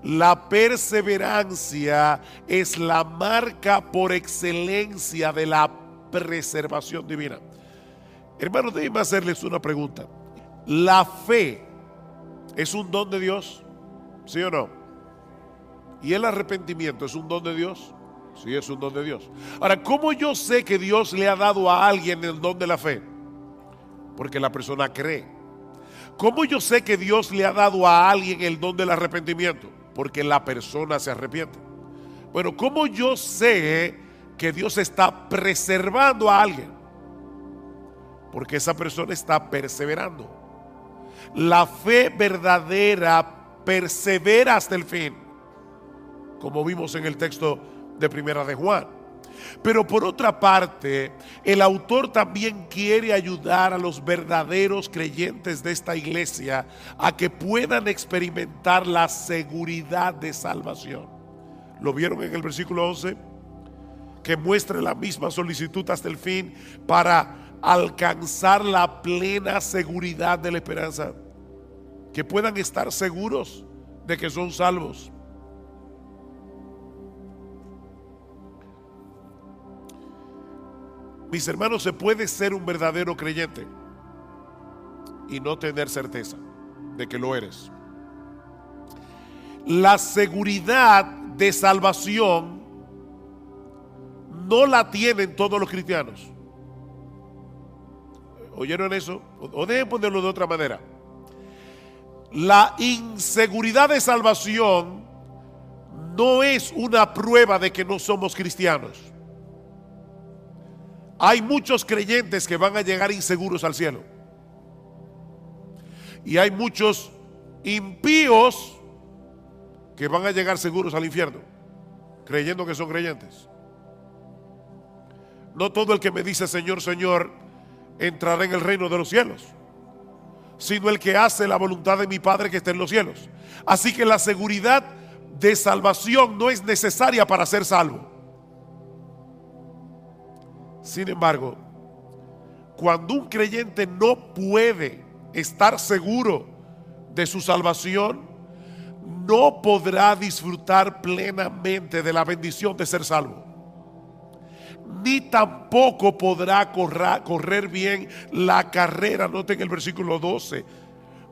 La perseverancia es la marca por excelencia de la preservación divina. Hermanos, déjenme hacerles una pregunta. ¿La fe es un don de Dios? ¿Sí o no? ¿Y el arrepentimiento es un don de Dios? Sí, es un don de Dios. Ahora, ¿cómo yo sé que Dios le ha dado a alguien el don de la fe? Porque la persona cree. ¿Cómo yo sé que Dios le ha dado a alguien el don del arrepentimiento? Porque la persona se arrepiente. Bueno, ¿cómo yo sé que Dios está preservando a alguien? Porque esa persona está perseverando. La fe verdadera persevera hasta el fin, como vimos en el texto de Primera de Juan. Pero por otra parte, el autor también quiere ayudar a los verdaderos creyentes de esta iglesia a que puedan experimentar la seguridad de salvación. ¿Lo vieron en el versículo 11? Que muestre la misma solicitud hasta el fin para alcanzar la plena seguridad de la esperanza. Que puedan estar seguros de que son salvos. Mis hermanos, se puede ser un verdadero creyente y no tener certeza de que lo eres. La seguridad de salvación no la tienen todos los cristianos. ¿Oyeron eso? O deben ponerlo de otra manera. La inseguridad de salvación no es una prueba de que no somos cristianos. Hay muchos creyentes que van a llegar inseguros al cielo. Y hay muchos impíos que van a llegar seguros al infierno, creyendo que son creyentes. No todo el que me dice Señor, Señor, entrará en el reino de los cielos, sino el que hace la voluntad de mi Padre que está en los cielos. Así que la seguridad de salvación no es necesaria para ser salvo. Sin embargo, cuando un creyente no puede estar seguro de su salvación, no podrá disfrutar plenamente de la bendición de ser salvo, ni tampoco podrá correr bien la carrera. Noten el versículo 12.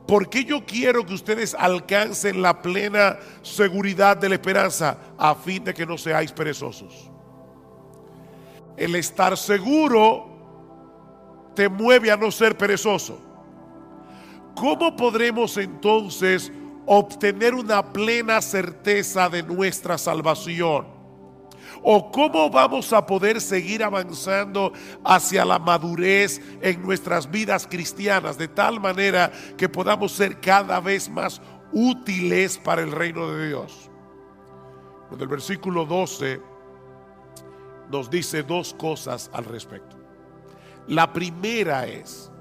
Porque yo quiero que ustedes alcancen la plena seguridad de la esperanza, a fin de que no seáis perezosos. El estar seguro te mueve a no ser perezoso. ¿Cómo podremos entonces obtener una plena certeza de nuestra salvación? ¿O cómo vamos a poder seguir avanzando hacia la madurez en nuestras vidas cristianas, de tal manera que podamos ser cada vez más útiles para el reino de Dios? En el versículo 12 nos dice dos cosas al respecto. La primera es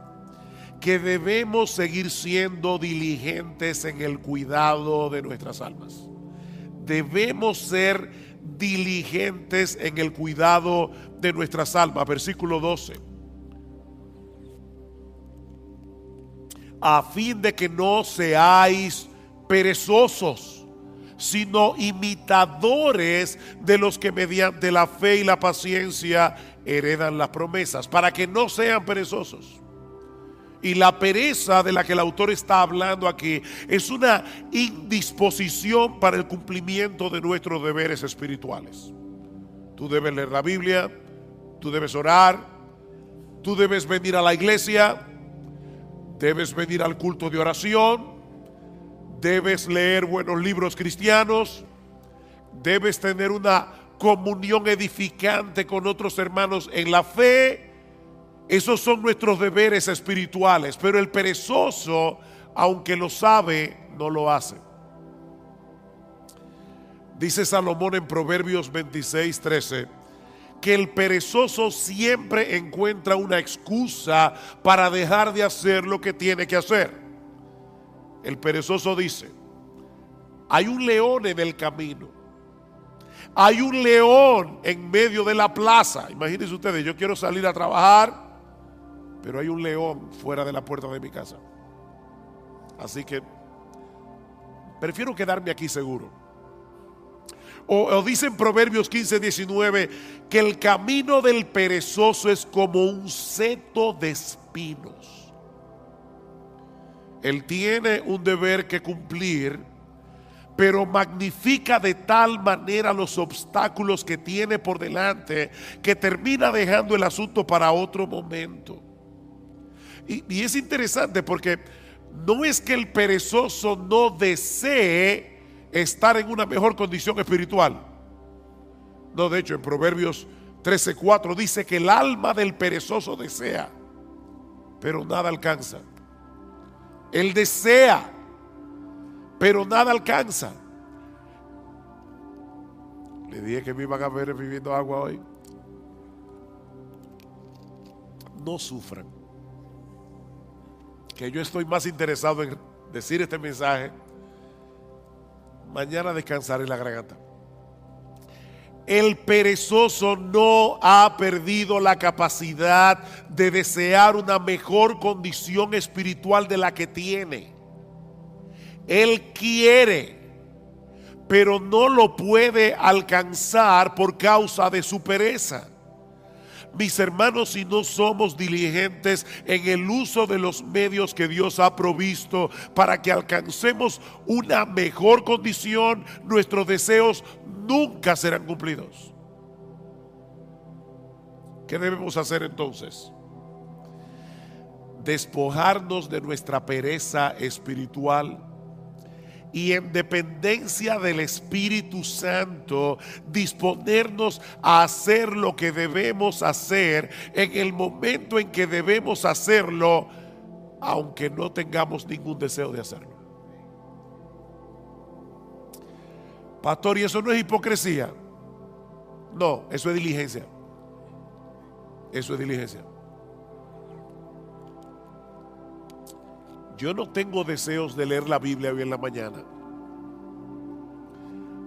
que debemos seguir siendo diligentes en el cuidado de nuestras almas. Debemos ser diligentes en el cuidado de nuestras almas. Versículo 12. A fin de que no seáis perezosos, sino imitadores de los que mediante la fe y la paciencia heredan las promesas, para que no sean perezosos. Y la pereza de la que el autor está hablando aquí es una indisposición para el cumplimiento de nuestros deberes espirituales. Tú debes leer la Biblia, tú debes orar, tú debes venir a la iglesia, debes venir al culto de oración, debes leer buenos libros cristianos, debes tener una comunión edificante con otros hermanos en la fe. Esos son nuestros deberes espirituales, pero el perezoso, aunque lo sabe, no lo hace. Dice Salomón en Proverbios 26:13 que el perezoso siempre encuentra una excusa para dejar de hacer lo que tiene que hacer. El perezoso dice: hay un león en el camino, hay un león en medio de la plaza. Imagínense ustedes, yo quiero salir a trabajar, pero hay un león fuera de la puerta de mi casa. Así que prefiero quedarme aquí seguro. O dice en Proverbios 15:19 que el camino del perezoso es como un seto de espinos. Él tiene un deber que cumplir, pero magnifica de tal manera los obstáculos que tiene por delante que termina dejando el asunto para otro momento. Y es interesante porque no es que el perezoso no desee estar en una mejor condición espiritual. No, de hecho en Proverbios 13:4 dice que el alma del perezoso desea, pero nada alcanza. Él desea, pero nada alcanza. Le dije que me iban a ver bebiendo agua hoy. No sufran, que yo estoy más interesado en decir este mensaje. Mañana descansaré la garganta. El perezoso no ha perdido la capacidad de desear una mejor condición espiritual de la que tiene. Él quiere, pero no lo puede alcanzar por causa de su pereza. Mis hermanos, si no somos diligentes en el uso de los medios que Dios ha provisto para que alcancemos una mejor condición, nuestros deseos nunca serán cumplidos. ¿Qué debemos hacer entonces? Despojarnos de nuestra pereza espiritual y en dependencia del Espíritu Santo disponernos a hacer lo que debemos hacer en el momento en que debemos hacerlo, aunque no tengamos ningún deseo de hacerlo. Pastor, ¿y eso no es hipocresía? No, eso es diligencia. Eso es diligencia. Yo no tengo deseos de leer la Biblia hoy en la mañana.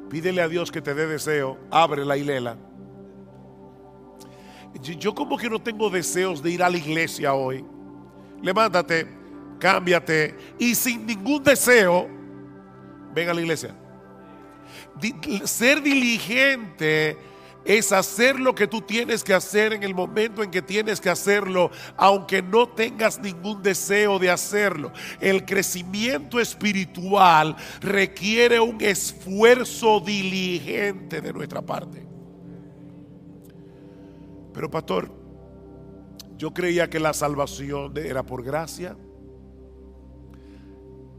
Pídele a Dios que te dé deseo, ábrela y léela. Yo como que no tengo deseos de ir a la iglesia hoy. Levántate, cámbiate y sin ningún deseo, ven a la iglesia. Ser diligente es hacer lo que tú tienes que hacer en el momento en que tienes que hacerlo, aunque no tengas ningún deseo de hacerlo. El crecimiento espiritual requiere un esfuerzo diligente de nuestra parte. Pero pastor, yo creía que la salvación era por gracia.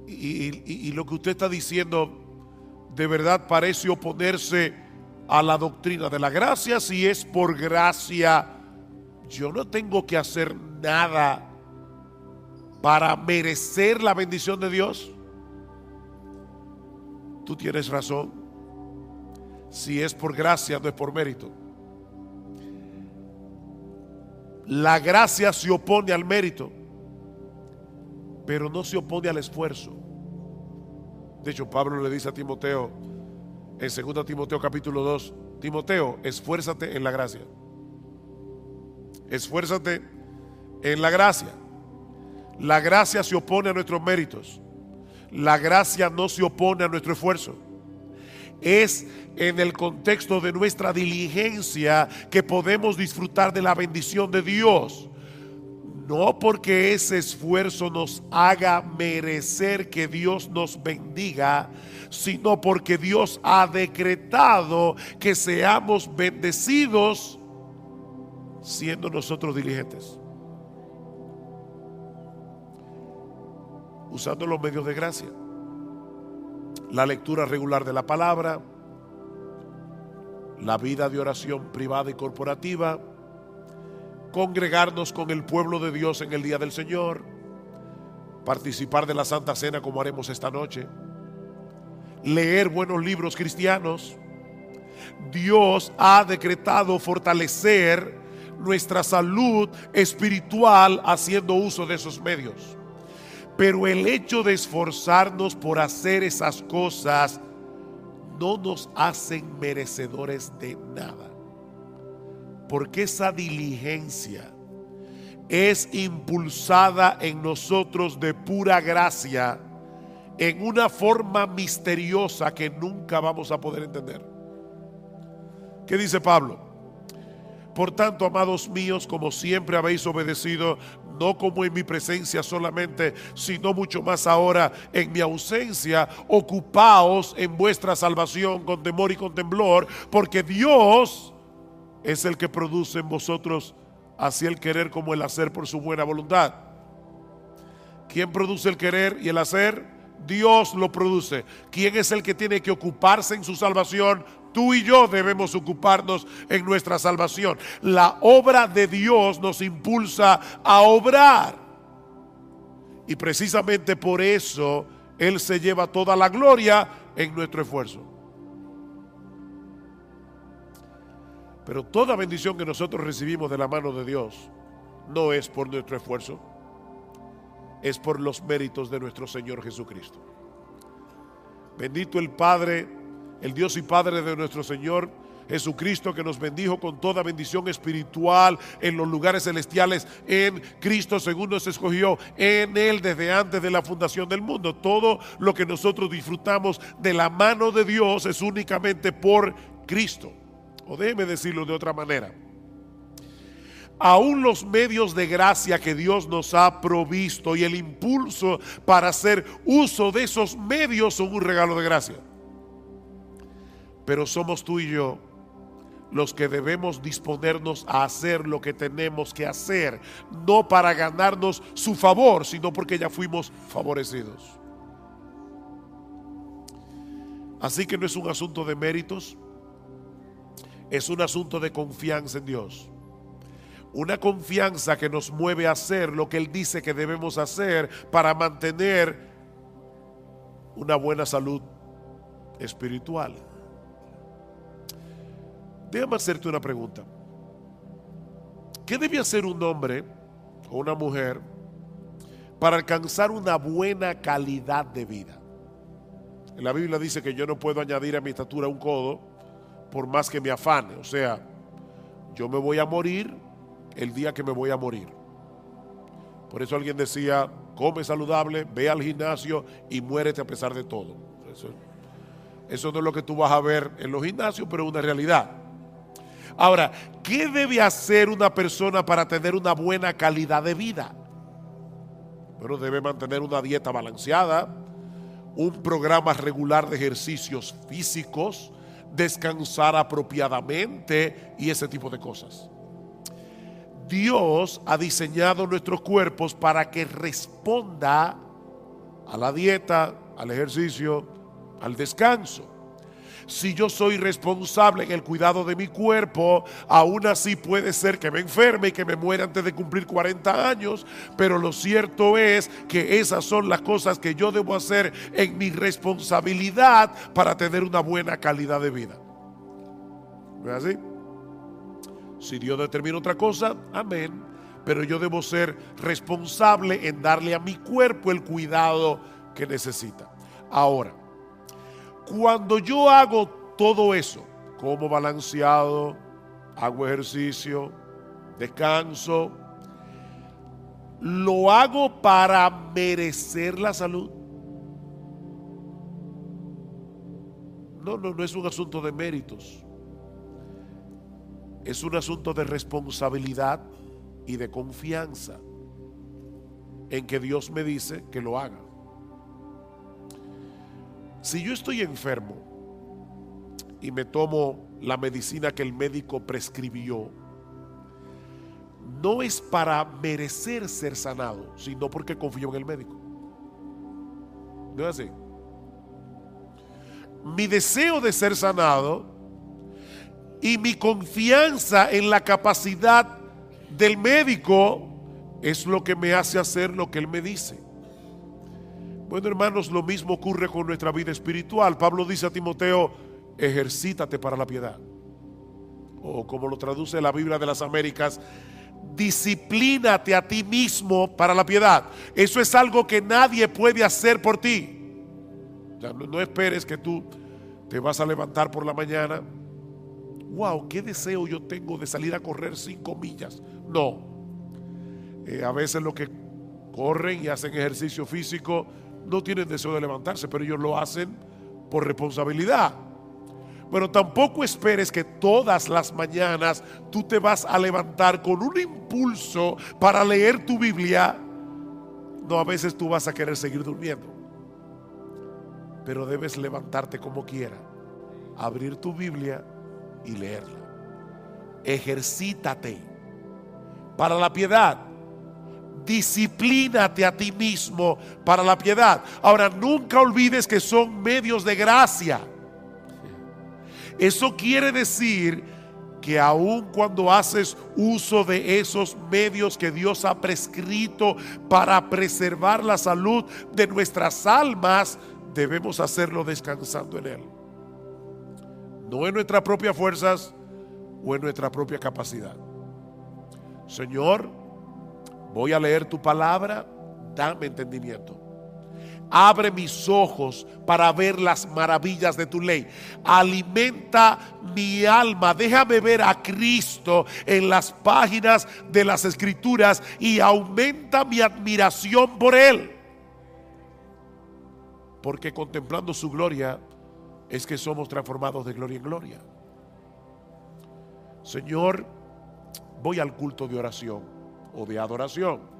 Y lo que usted está diciendo de verdad parece oponerse a la doctrina de la gracia. Si es por gracia, yo no tengo que hacer nada para merecer la bendición de Dios. Tú tienes razón. Si es por gracia, no es por mérito. La gracia se opone al mérito, pero no se opone al esfuerzo. De hecho, Pablo le dice a Timoteo en 2 Timoteo capítulo 2, Timoteo, esfuérzate en la gracia. Esfuérzate en la gracia. La gracia se opone a nuestros méritos. La gracia no se opone a nuestro esfuerzo. Es en el contexto de nuestra diligencia que podemos disfrutar de la bendición de Dios. No porque ese esfuerzo nos haga merecer que Dios nos bendiga, sino porque Dios ha decretado que seamos bendecidos siendo nosotros diligentes, usando los medios de gracia, la lectura regular de la palabra, la vida de oración privada y corporativa, congregarnos con el pueblo de Dios en el día del Señor, participar de la Santa Cena como haremos esta noche, leer buenos libros cristianos. Dios ha decretado fortalecer nuestra salud espiritual haciendo uso de esos medios. Pero el hecho de esforzarnos por hacer esas cosas no nos hacen merecedores de nada. Porque esa diligencia es impulsada en nosotros de pura gracia, en una forma misteriosa que nunca vamos a poder entender. ¿Qué dice Pablo? Por tanto, amados míos, como siempre habéis obedecido, no como en mi presencia solamente, sino mucho más ahora en mi ausencia, ocupaos en vuestra salvación con temor y con temblor, porque Dios es el que produce en vosotros así el querer como el hacer por su buena voluntad. ¿Quién produce el querer y el hacer? Dios lo produce. ¿Quién es el que tiene que ocuparse en su salvación? Tú y yo debemos ocuparnos en nuestra salvación. La obra de Dios nos impulsa a obrar. Y precisamente por eso Él se lleva toda la gloria en nuestro esfuerzo. Pero toda bendición que nosotros recibimos de la mano de Dios no es por nuestro esfuerzo, es por los méritos de nuestro Señor Jesucristo. Bendito el Padre, el Dios y Padre de nuestro Señor Jesucristo, que nos bendijo con toda bendición espiritual en los lugares celestiales en Cristo, según nos escogió en Él desde antes de la fundación del mundo. Todo lo que nosotros disfrutamos de la mano de Dios es únicamente por Cristo. O déjeme decirlo de otra manera: aún los medios de gracia que Dios nos ha provisto y el impulso para hacer uso de esos medios son un regalo de gracia. Pero somos tú y yo los que debemos disponernos a hacer lo que tenemos que hacer, no para ganarnos su favor, sino porque ya fuimos favorecidos. Así que no es un asunto de méritos, es un asunto de confianza en Dios. Una confianza que nos mueve a hacer lo que Él dice que debemos hacer para mantener una buena salud espiritual. Déjame hacerte una pregunta. ¿Qué debe hacer un hombre o una mujer para alcanzar una buena calidad de vida? En la Biblia dice que yo no puedo añadir a mi estatura un codo por más que me afane. O sea, yo me voy a morir el día que me voy a morir. Por eso alguien decía: come saludable, ve al gimnasio y muérete a pesar de todo. Eso no es lo que tú vas a ver en los gimnasios, pero es una realidad. Ahora, ¿qué debe hacer una persona para tener una buena calidad de vida? Bueno, debe mantener una dieta balanceada, un programa regular de ejercicios físicos, descansar apropiadamente y ese tipo de cosas. Dios ha diseñado nuestros cuerpos para que responda a la dieta, al ejercicio, al descanso. Si yo soy responsable en el cuidado de mi cuerpo, aún así puede ser que me enferme y que me muera antes de cumplir 40 años, pero lo cierto es que esas son las cosas que yo debo hacer en mi responsabilidad para tener una buena calidad de vida. ¿No es así? Si Dios determina otra cosa, amén, pero yo debo ser responsable en darle a mi cuerpo el cuidado que necesita. Ahora, cuando yo hago todo eso, como balanceado, hago ejercicio, descanso, ¿lo hago para merecer la salud? No es un asunto de méritos. Es un asunto de responsabilidad y de confianza en que Dios me dice que lo haga. Si yo estoy enfermo y me tomo la medicina que el médico prescribió, no es para merecer ser sanado, sino porque confío en el médico. ¿No es así? Mi deseo de ser sanado y mi confianza en la capacidad del médico es lo que me hace hacer lo que él me dice. Bueno, hermanos, lo mismo ocurre con nuestra vida espiritual. Pablo dice a Timoteo: ejercítate para la piedad. O como lo traduce la Biblia de las Américas, disciplínate a ti mismo para la piedad. Eso es algo que nadie puede hacer por ti. O sea, no esperes que tú te vas a levantar por la mañana. Wow, qué deseo yo tengo de salir a correr 5 millas. No. A veces los que corren y hacen ejercicio físico no tienen deseo de levantarse, pero ellos lo hacen por responsabilidad. Pero tampoco esperes que todas las mañanas tú te vas a levantar con un impulso para leer tu Biblia. No, a veces tú vas a querer seguir durmiendo, pero debes levantarte como quiera, abrir tu Biblia y leerla. Ejercítate para la piedad. Disciplínate a ti mismo para la piedad. Ahora, nunca olvides que son medios de gracia. Eso quiere decir que aun cuando haces uso de esos medios que Dios ha prescrito para preservar la salud de nuestras almas, debemos hacerlo descansando en Él. No en nuestras propias fuerzas o en nuestra propia capacidad. Señor, voy a leer tu palabra, dame entendimiento. Abre mis ojos para ver las maravillas de tu ley. Alimenta mi alma. Déjame ver a Cristo en las páginas de las Escrituras y aumenta mi admiración por Él. Porque contemplando su gloria es que somos transformados de gloria en gloria. Señor, voy al culto de oración o de adoración.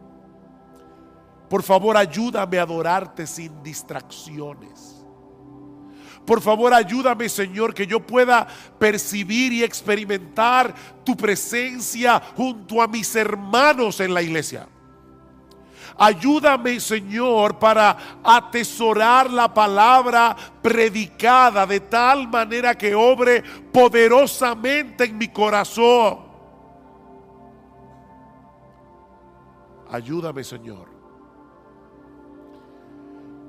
Por favor, ayúdame a adorarte sin distracciones. Por favor, ayúdame, Señor, que yo pueda percibir y experimentar tu presencia junto a mis hermanos en la iglesia. Ayúdame, Señor, para atesorar la palabra predicada de tal manera que obre poderosamente en mi corazón. Ayúdame, Señor.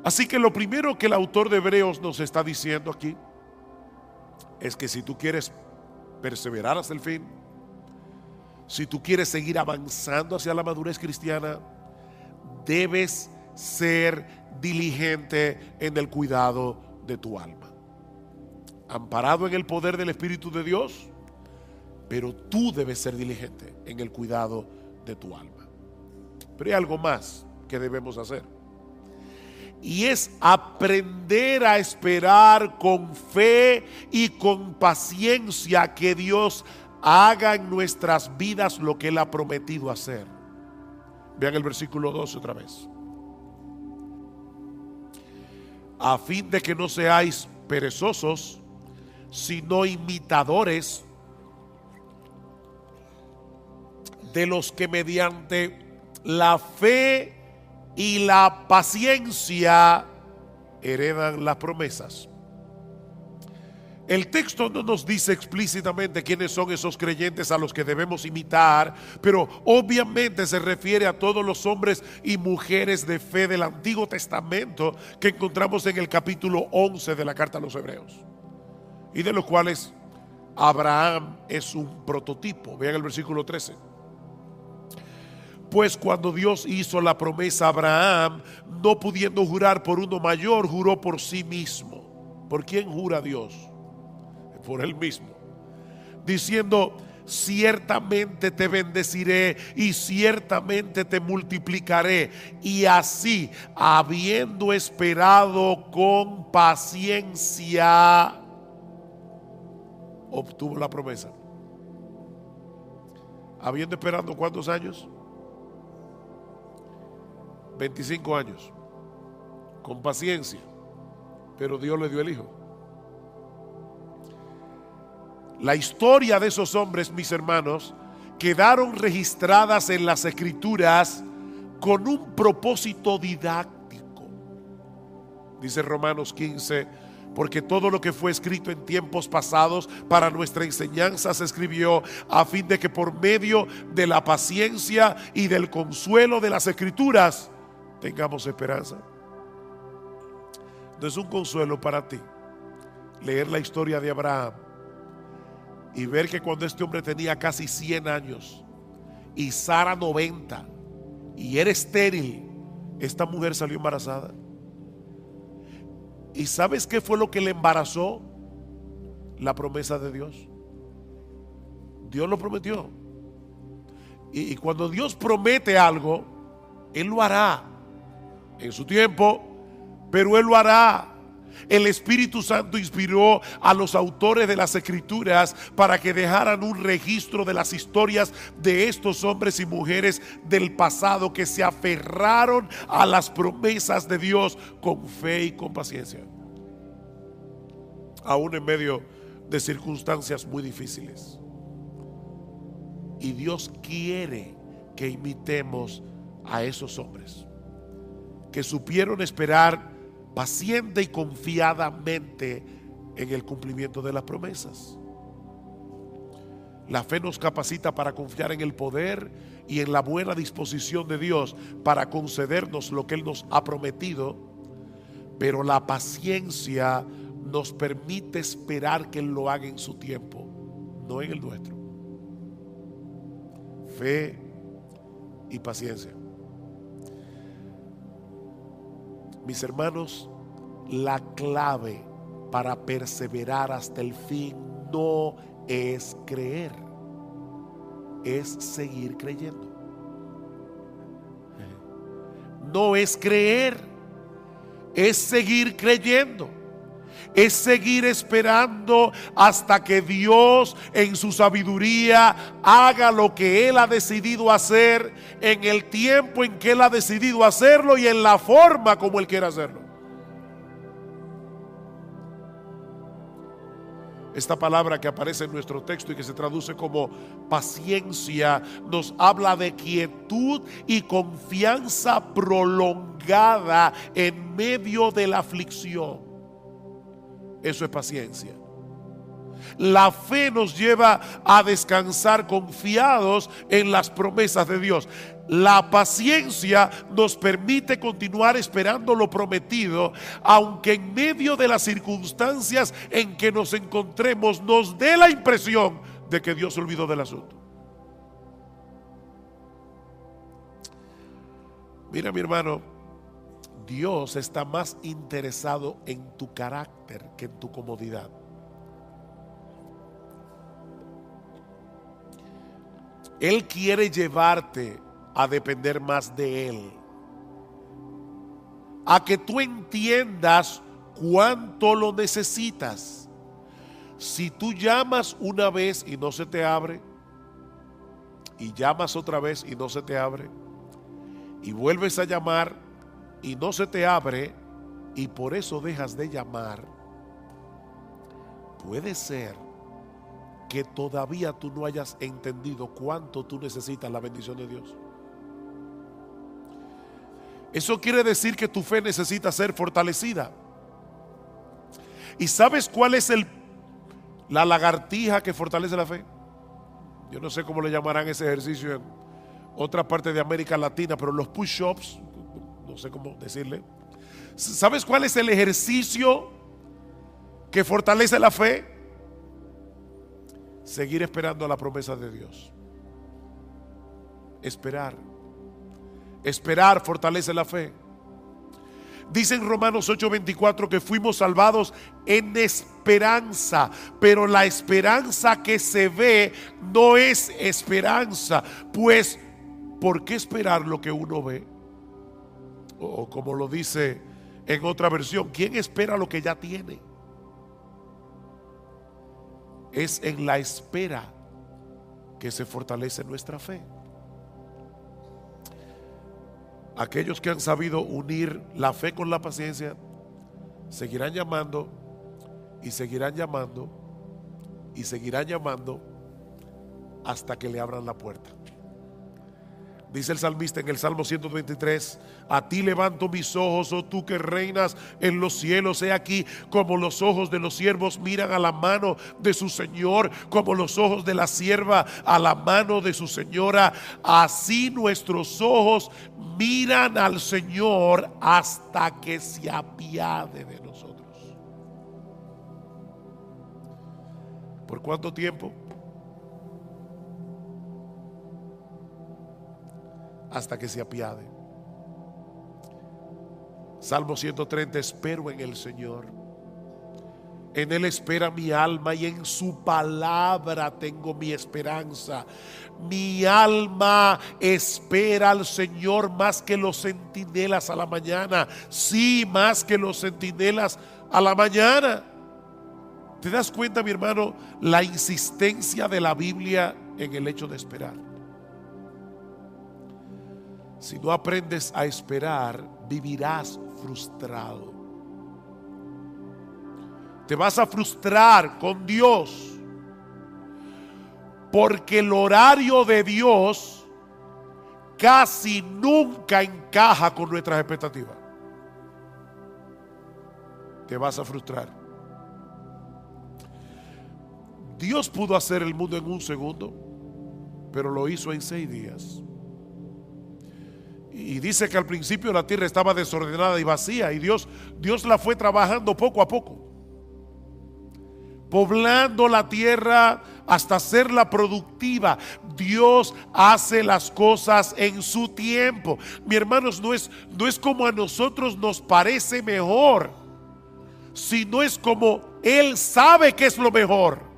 Así que lo primero que el autor de Hebreos nos está diciendo aquí es que si tú quieres perseverar hasta el fin, si tú quieres seguir avanzando hacia la madurez cristiana, debes ser diligente en el cuidado de tu alma, amparado en el poder del Espíritu de Dios, pero tú debes ser diligente en el cuidado de tu alma. Pero hay algo más que debemos hacer, y es aprender a esperar con fe y con paciencia que Dios haga en nuestras vidas lo que Él ha prometido hacer. Vean el versículo 12 otra vez. A fin de que no seáis perezosos, sino imitadores de los que mediante la fe y la paciencia heredan las promesas. El texto no nos dice explícitamente quiénes son esos creyentes a los que debemos imitar, pero obviamente se refiere a todos los hombres y mujeres de fe del Antiguo Testamento que encontramos en el capítulo 11 de la carta a los Hebreos, y de los cuales Abraham es un prototipo. Vean el versículo 13. Pues cuando Dios hizo la promesa a Abraham, no pudiendo jurar por uno mayor, juró por sí mismo. ¿Por quién jura Dios? Por Él mismo, diciendo: ciertamente te bendeciré y ciertamente te multiplicaré. Y así, habiendo esperado con paciencia, obtuvo la promesa. Habiendo esperado ¿cuántos años? 25 años, con paciencia, pero Dios le dio el hijo. La historia de esos hombres, mis hermanos, quedaron registradas en las Escrituras con un propósito didáctico. Dice Romanos 15: porque todo lo que fue escrito en tiempos pasados para nuestra enseñanza se escribió a fin de que por medio de la paciencia y del consuelo de las Escrituras tengamos esperanza. No es un consuelo para ti leer la historia de Abraham y ver que cuando este hombre tenía casi 100 años y Sara 90 y era estéril, esta mujer salió embarazada? ¿Y sabes qué fue lo que le embarazó? La promesa de Dios. Dios lo prometió. Y cuando Dios promete algo, Él lo hará en su tiempo, pero Él lo hará. El Espíritu Santo inspiró a los autores de las Escrituras para que dejaran un registro de las historias de estos hombres y mujeres del pasado que se aferraron a las promesas de Dios con fe y con paciencia, aún en medio de circunstancias muy difíciles. Y Dios quiere que imitemos a esos hombres que supieron esperar paciente y confiadamente en el cumplimiento de las promesas. La fe nos capacita para confiar en el poder y en la buena disposición de Dios para concedernos lo que Él nos ha prometido, pero la paciencia nos permite esperar que Él lo haga en su tiempo, no en el nuestro. Fe y paciencia. Mis hermanos, la clave para perseverar hasta el fin no es creer, es seguir creyendo. No es creer, es seguir creyendo. Es seguir esperando hasta que Dios en su sabiduría haga lo que Él ha decidido hacer, en el tiempo en que Él ha decidido hacerlo y en la forma como Él quiere hacerlo. Esta palabra que aparece en nuestro texto y que se traduce como paciencia nos habla de quietud y confianza prolongada en medio de la aflicción. Eso es paciencia. La fe nos lleva a descansar confiados en las promesas de Dios. La paciencia nos permite continuar esperando lo prometido, aunque en medio de las circunstancias en que nos encontremos nos dé la impresión de que Dios se olvidó del asunto. Mira, mi hermano, Dios está más interesado en tu carácter que en tu comodidad. Él quiere llevarte a depender más de Él, a que tú entiendas cuánto lo necesitas. Si tú llamas una vez y no se te abre, y llamas otra vez y no se te abre, y vuelves a llamar y no se te abre, y por eso dejas de llamar, puede ser que todavía tú no hayas entendido cuánto tú necesitas la bendición de Dios. Eso quiere decir que tu fe necesita ser fortalecida. ¿Y sabes cuál es la lagartija que fortalece la fe? Yo no sé cómo le llamarán ese ejercicio en otra parte de América Latina, pero los push-ups, no sé cómo decirle. ¿Sabes cuál es el ejercicio que fortalece la fe? Seguir esperando a la promesa de Dios. Esperar fortalece la fe. Dice en Romanos 8:24 que fuimos salvados en esperanza, pero la esperanza que se ve no es esperanza. Pues, ¿por qué esperar lo que uno ve? O como lo dice en otra versión, ¿quién espera lo que ya tiene? Es en la espera que se fortalece nuestra fe. Aquellos que han sabido unir la fe con la paciencia seguirán llamando y seguirán llamando y seguirán llamando hasta que le abran la puerta. Dice el salmista en el Salmo 123: a ti levanto mis ojos, oh tú que reinas en los cielos. He aquí como los ojos de los siervos miran a la mano de su Señor, como los ojos de la sierva a la mano de su señora. Así nuestros ojos miran al Señor hasta que se apiade de nosotros. ¿Por cuánto tiempo? Hasta que se apiade. Salmo 130: espero en el Señor, En Él espera mi alma y en su palabra tengo mi esperanza. Mi alma espera al Señor más que los centinelas a la mañana. Sí, más que los centinelas a la mañana. ¿Te das cuenta, mi hermano, la insistencia de la Biblia en el hecho de esperar? Si no aprendes a esperar, vivirás frustrado. Te vas a frustrar con Dios, porque el horario de Dios casi nunca encaja con nuestras expectativas. Te vas a frustrar. Dios pudo hacer el mundo en un segundo, pero lo hizo en 6 días. Y dice que al principio la tierra estaba desordenada y vacía, y Dios la fue trabajando poco a poco, poblando la tierra hasta hacerla productiva. Dios hace las cosas en su tiempo. Mi hermanos, no es como a nosotros nos parece mejor, sino es como Él sabe que es lo mejor.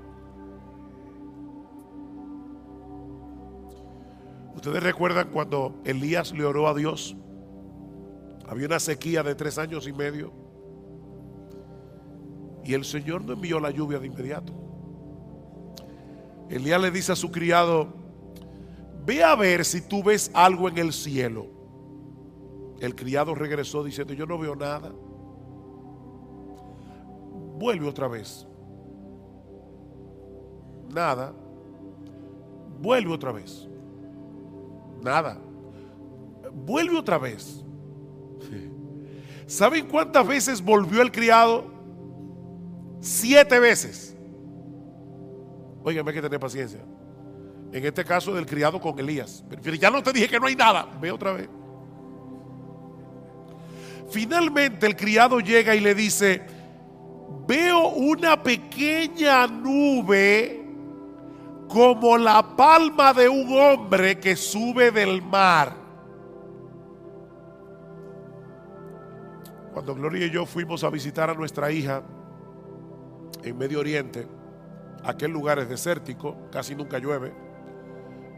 Ustedes recuerdan cuando Elías le oró a Dios. Había una sequía de 3 años y medio. Y el Señor no envió la lluvia de inmediato. Elías le dice a su criado: ve a ver si tú ves algo en el cielo. El criado regresó diciendo: yo no veo nada. Vuelve otra vez. Nada. Vuelve otra vez. Nada. Vuelve otra vez. ¿Saben cuántas veces volvió el criado? 7 veces. Óigame, hay que tener paciencia. En este caso del criado con Elías. Pero ya no te dije que no hay nada. Ve otra vez. Finalmente el criado llega y le dice: veo una pequeña nube como la palma de un hombre que sube del mar. Cuando Gloria y yo fuimos a visitar a nuestra hija en Medio Oriente, aquel lugar es desértico, casi nunca llueve.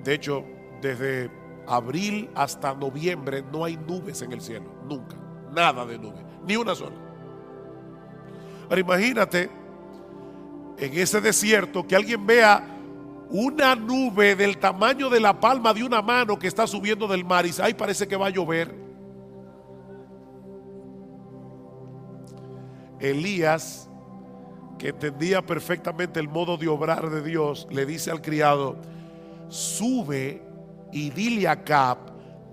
De hecho, desde abril hasta noviembre no hay nubes en el cielo, nunca, nada de nubes, ni una sola. Ahora imagínate en ese desierto que alguien vea una nube del tamaño de la palma de una mano que está subiendo del mar y dice: ay, parece que va a llover. Elías, que entendía perfectamente el modo de obrar de Dios, le dice al criado: sube y dile a Acab: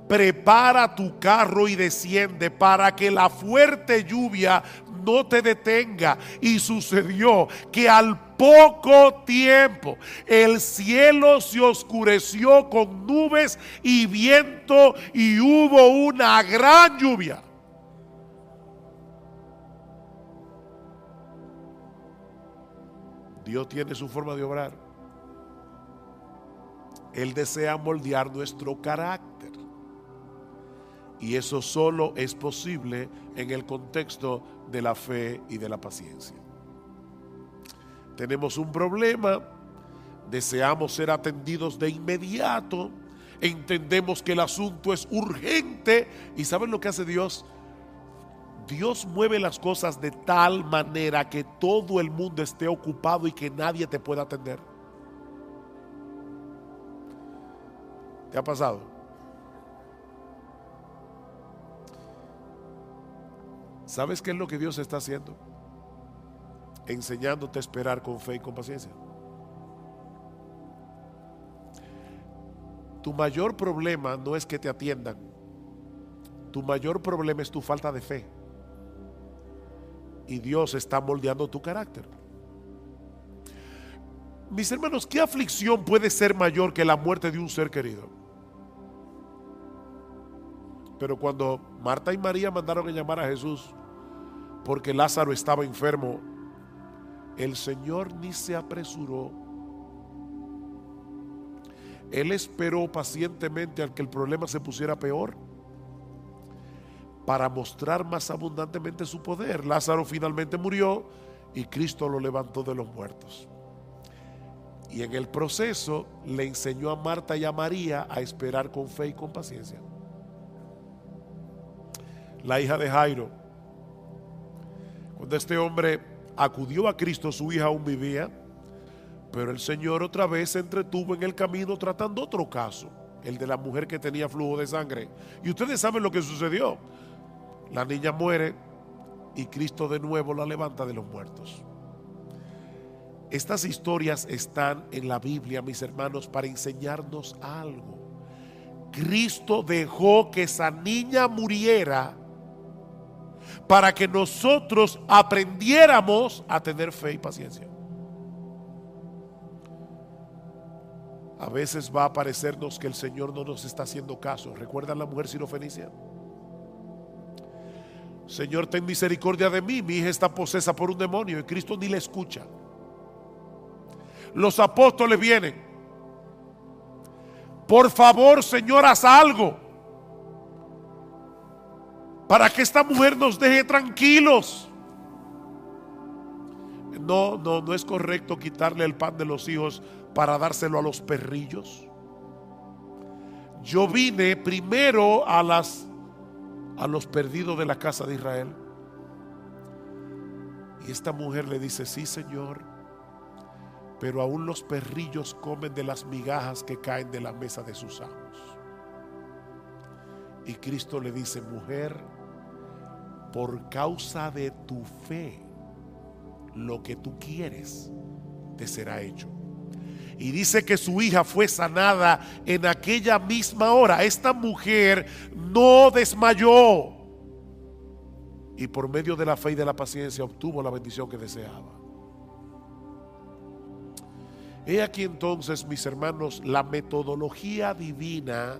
prepara tu carro y desciende para que la fuerte lluvia no te detenga. Y sucedió que al poco tiempo el cielo se oscureció con nubes y viento y hubo una gran lluvia. Dios tiene su forma de obrar. Él desea moldear nuestro carácter. Y eso solo es posible en el contexto de la fe y de la paciencia. Tenemos un problema, deseamos ser atendidos de inmediato, entendemos que el asunto es urgente. ¿Y saben lo que hace Dios? Dios mueve las cosas de tal manera que todo el mundo esté ocupado y que nadie te pueda atender. ¿Te ha pasado? ¿Sabes qué es lo que Dios está haciendo? Enseñándote a esperar con fe y con paciencia. Tu mayor problema no es que te atiendan. Tu mayor problema es tu falta de fe. Y Dios está moldeando tu carácter. Mis hermanos, ¿qué aflicción puede ser mayor que la muerte de un ser querido? Pero cuando Marta y María mandaron a llamar a Jesús porque Lázaro estaba enfermo, el Señor ni se apresuró. Él esperó pacientemente a que el problema se pusiera peor para mostrar más abundantemente su poder. Lázaro finalmente murió y Cristo lo levantó de los muertos. Y en el proceso le enseñó a Marta y a María a esperar con fe y con paciencia. La hija de Jairo, cuando este hombre acudió a Cristo, su hija aún vivía, pero el Señor otra vez se entretuvo en el camino tratando otro caso, el de la mujer que tenía flujo de sangre. Y ustedes saben lo que sucedió. La niña muere y Cristo de nuevo la levanta de los muertos. Estas historias están en la Biblia, mis hermanos, para enseñarnos algo. Cristo dejó que esa niña muriera para que nosotros aprendiéramos a tener fe y paciencia. A veces va a parecernos que el Señor no nos está haciendo caso. ¿Recuerdan la mujer sirofenicia? Señor, ten misericordia de mí, mi hija está posesa por un demonio, y Cristo ni le escucha. Los apóstoles vienen. Por favor, Señor, haz algo para que esta mujer nos deje tranquilos. No es correcto quitarle el pan de los hijos para dárselo a los perrillos. Yo vine primero a los perdidos de la casa de Israel. Y esta mujer le dice: sí, Señor, pero aún los perrillos comen de las migajas que caen de la mesa de sus amos. Y Cristo le dice: mujer, por causa de tu fe, lo que tú quieres te será hecho. Y dice que su hija fue sanada en aquella misma hora. Esta mujer no desmayó, y por medio de la fe y de la paciencia obtuvo la bendición que deseaba. He aquí entonces, mis hermanos, la metodología divina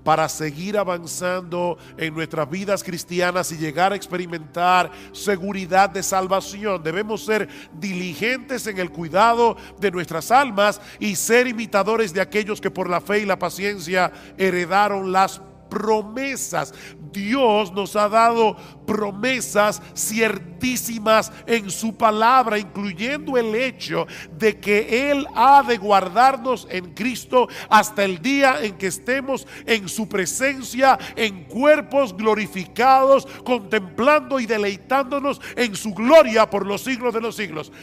para seguir avanzando en nuestras vidas cristianas y llegar a experimentar seguridad de salvación. Debemos ser diligentes en el cuidado de nuestras almas y ser imitadores de aquellos que por la fe y la paciencia heredaron las promesas. Dios nos ha dado promesas ciertísimas en su palabra, incluyendo el hecho de que Él ha de guardarnos en Cristo hasta el día en que estemos en su presencia en cuerpos glorificados, contemplando y deleitándonos en su gloria por los siglos de los siglos.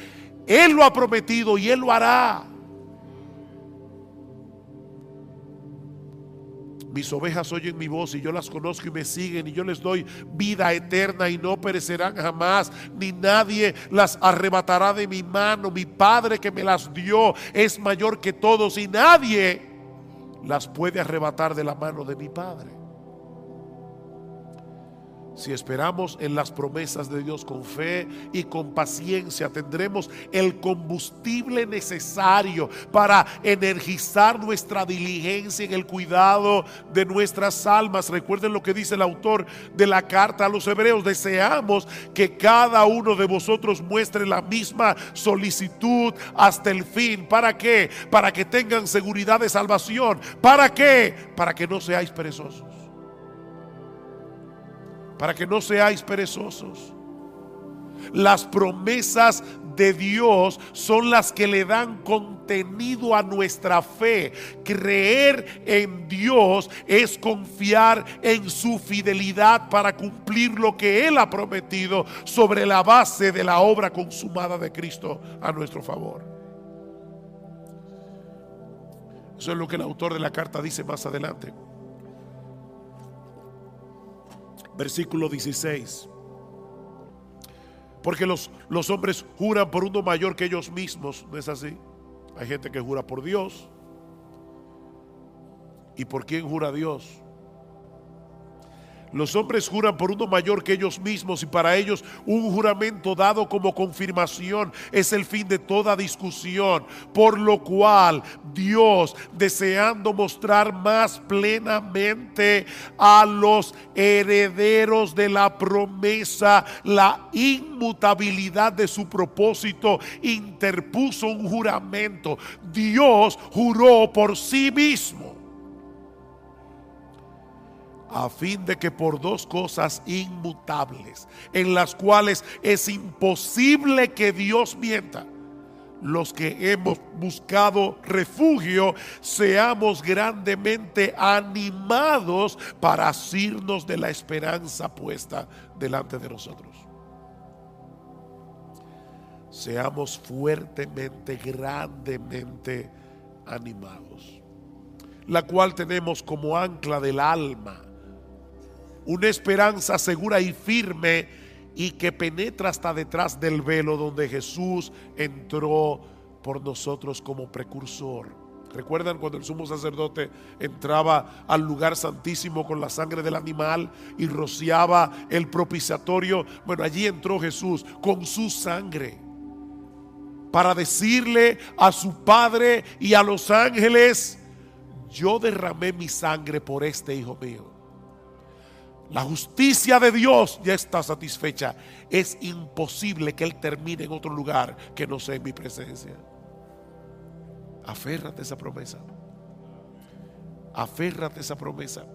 Él lo ha prometido y Él lo hará. Mis ovejas oyen mi voz y yo las conozco y me siguen, y yo les doy vida eterna y no perecerán jamás, ni nadie las arrebatará de mi mano. Mi Padre que me las dio es mayor que todos y nadie las puede arrebatar de la mano de mi Padre. Si esperamos en las promesas de Dios con fe y con paciencia, tendremos el combustible necesario para energizar nuestra diligencia en el cuidado de nuestras almas. Recuerden lo que dice el autor de la carta a los Hebreos: deseamos que cada uno de vosotros muestre la misma solicitud hasta el fin. ¿Para qué? Para que tengan seguridad de salvación. ¿Para qué? Para que no seáis perezosos. Para que no seáis perezosos. Las promesas de Dios son las que le dan contenido a nuestra fe. Creer en Dios es confiar en su fidelidad para cumplir lo que Él ha prometido sobre la base de la obra consumada de Cristo a nuestro favor. Eso es lo que el autor de la carta dice más adelante. Versículo 16. Porque los hombres juran por uno mayor que ellos mismos. ¿No es así? Hay gente que jura por Dios. ¿Y por quién jura Dios? Los hombres juran por uno mayor que ellos mismos, y para ellos un juramento dado como confirmación es el fin de toda discusión. Por lo cual Dios, deseando mostrar más plenamente a los herederos de la promesa la inmutabilidad de su propósito, interpuso un juramento. Dios juró por sí mismo. a fin de que por dos cosas inmutables, en las cuales es imposible que Dios mienta, los que hemos buscado refugio, seamos grandemente animados para asirnos de la esperanza puesta delante de nosotros. Seamos fuertemente, grandemente animados, la cual tenemos como ancla del alma, una esperanza segura y firme, y que penetra hasta detrás del velo, donde Jesús entró por nosotros como precursor. ¿Recuerdan cuando el sumo sacerdote entraba al lugar santísimo con la sangre del animal y rociaba el propiciatorio? Bueno, allí entró Jesús con su sangre para decirle a su Padre y a los ángeles: yo derramé mi sangre por este hijo mío. La justicia de Dios ya está satisfecha. Es imposible que Él termine en otro lugar que no sea en mi presencia. Aférrate a esa promesa. Aférrate a esa promesa.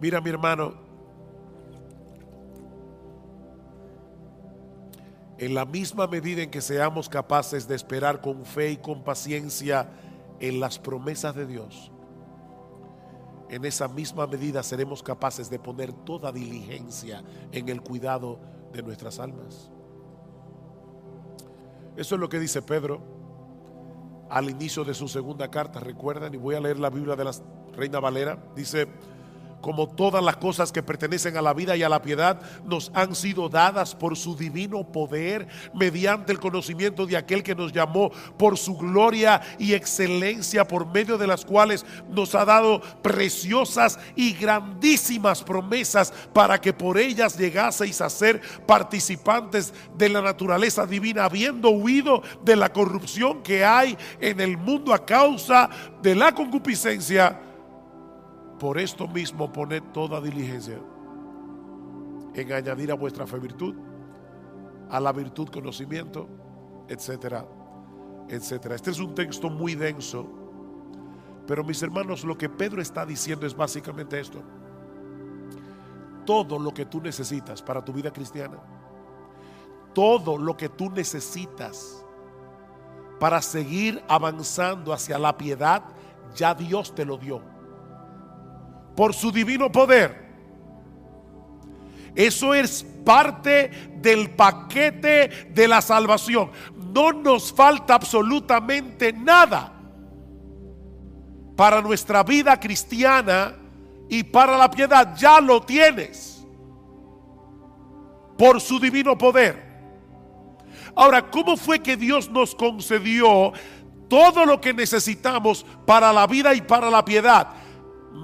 Mira, mi hermano, en la misma medida en que seamos capaces de esperar con fe y con paciencia en las promesas de Dios, en esa misma medida seremos capaces de poner toda diligencia en el cuidado de nuestras almas. Eso es lo que dice Pedro al inicio de su segunda carta. Recuerdan, y voy a leer la Biblia de la Reina Valera. Dice: como todas las cosas que pertenecen a la vida y a la piedad nos han sido dadas por su divino poder, mediante el conocimiento de aquel que nos llamó por su gloria y excelencia, por medio de las cuales nos ha dado preciosas y grandísimas promesas, para que por ellas llegaseis a ser participantes de la naturaleza divina, habiendo huido de la corrupción que hay en el mundo a causa de la concupiscencia. Por esto mismo poned toda diligencia en añadir a vuestra fe virtud, a la virtud conocimiento, etcétera, etcétera. Este es un texto muy denso, pero mis hermanos, lo que Pedro está diciendo es básicamente esto: todo lo que tú necesitas para tu vida cristiana, todo lo que tú necesitas para seguir avanzando hacia la piedad, ya Dios te lo dio por su divino poder. Eso es parte del paquete de la salvación. No nos falta absolutamente nada para nuestra vida cristiana y para la piedad. Ya lo tienes por su divino poder. Ahora, ¿cómo fue que Dios nos concedió todo lo que necesitamos para la vida y para la piedad?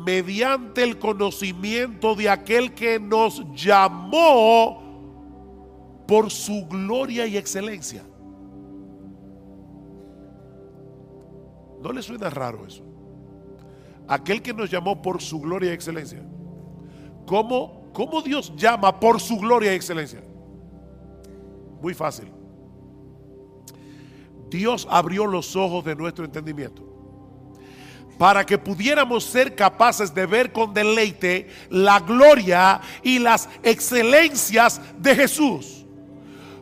Mediante el conocimiento de aquel que nos llamó por su gloria y excelencia. ¿No le suena raro eso? Aquel que nos llamó por su gloria y excelencia. ¿Cómo Dios llama por su gloria y excelencia? Muy fácil. Dios abrió los ojos de nuestro entendimiento para que pudiéramos ser capaces de ver con deleite la gloria y las excelencias de Jesús.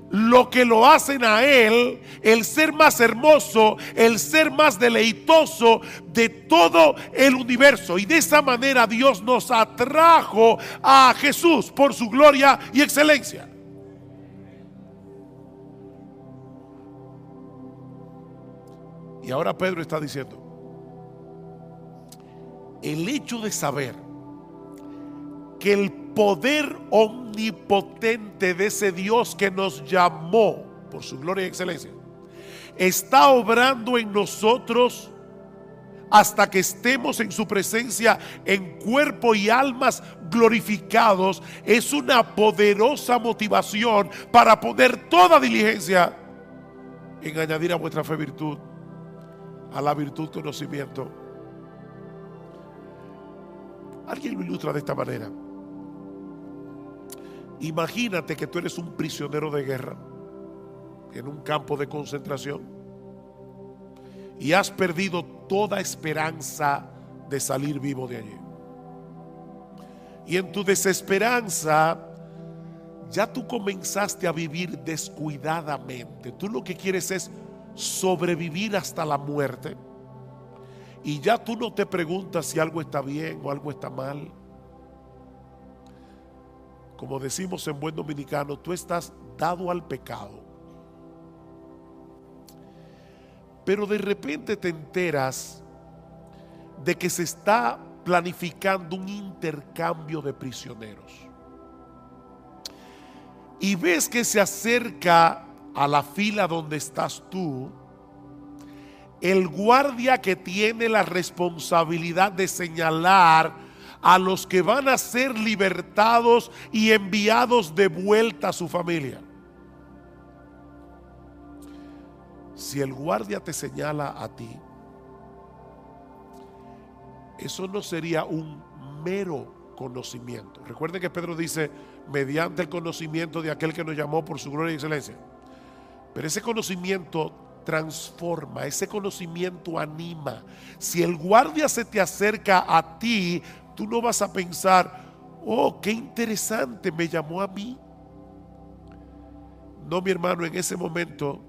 Lo que lo hacen a Él el ser más hermoso, el ser más deleitoso de todo el universo. Y de esa manera Dios nos atrajo a Jesús por su gloria y excelencia. Y ahora Pedro está diciendo: el hecho de saber que el poder omnipotente de ese Dios que nos llamó por su gloria y excelencia está obrando en nosotros hasta que estemos en su presencia en cuerpo y almas glorificados, es una poderosa motivación para poner toda diligencia en añadir a vuestra fe virtud, a la virtud conocimiento. Alguien lo ilustra de esta manera: imagínate que tú eres un prisionero de guerra en un campo de concentración y has perdido toda esperanza de salir vivo de allí. Y en tu desesperanza ya tú comenzaste a vivir descuidadamente. Tú lo que quieres es sobrevivir hasta la muerte. Y ya tú no te preguntas si algo está bien o algo está mal. Como decimos en buen dominicano, tú estás dado al pecado. Pero de repente te enteras de que se está planificando un intercambio de prisioneros. Y ves que se acerca a la fila donde estás tú el guardia que tiene la responsabilidad de señalar a los que van a ser libertados y enviados de vuelta a su familia. Si el guardia te señala a ti, eso no sería un mero conocimiento. Recuerden que Pedro dice, mediante el conocimiento de aquel que nos llamó por su gloria y excelencia. Pero ese conocimiento transforma, ese conocimiento anima. Si el guardia se te acerca a ti, tú no vas a pensar, oh, qué interesante, me llamó a mí. No, mi hermano, en ese momento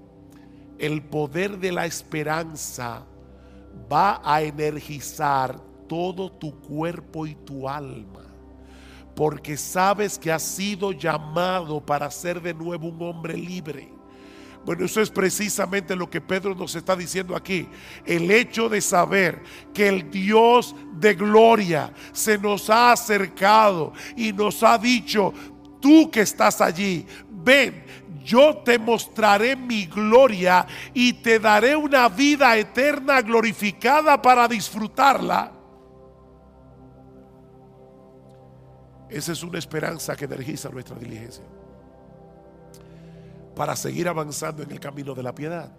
el poder de la esperanza va a energizar todo tu cuerpo y tu alma, porque sabes que has sido llamado para ser de nuevo un hombre libre. Bueno, eso es precisamente lo que Pedro nos está diciendo aquí. El hecho de saber que el Dios de gloria se nos ha acercado y nos ha dicho, tú que estás allí, ven, yo te mostraré mi gloria y te daré una vida eterna glorificada para disfrutarla. Esa es una esperanza que energiza nuestra diligencia para seguir avanzando en el camino de la piedad.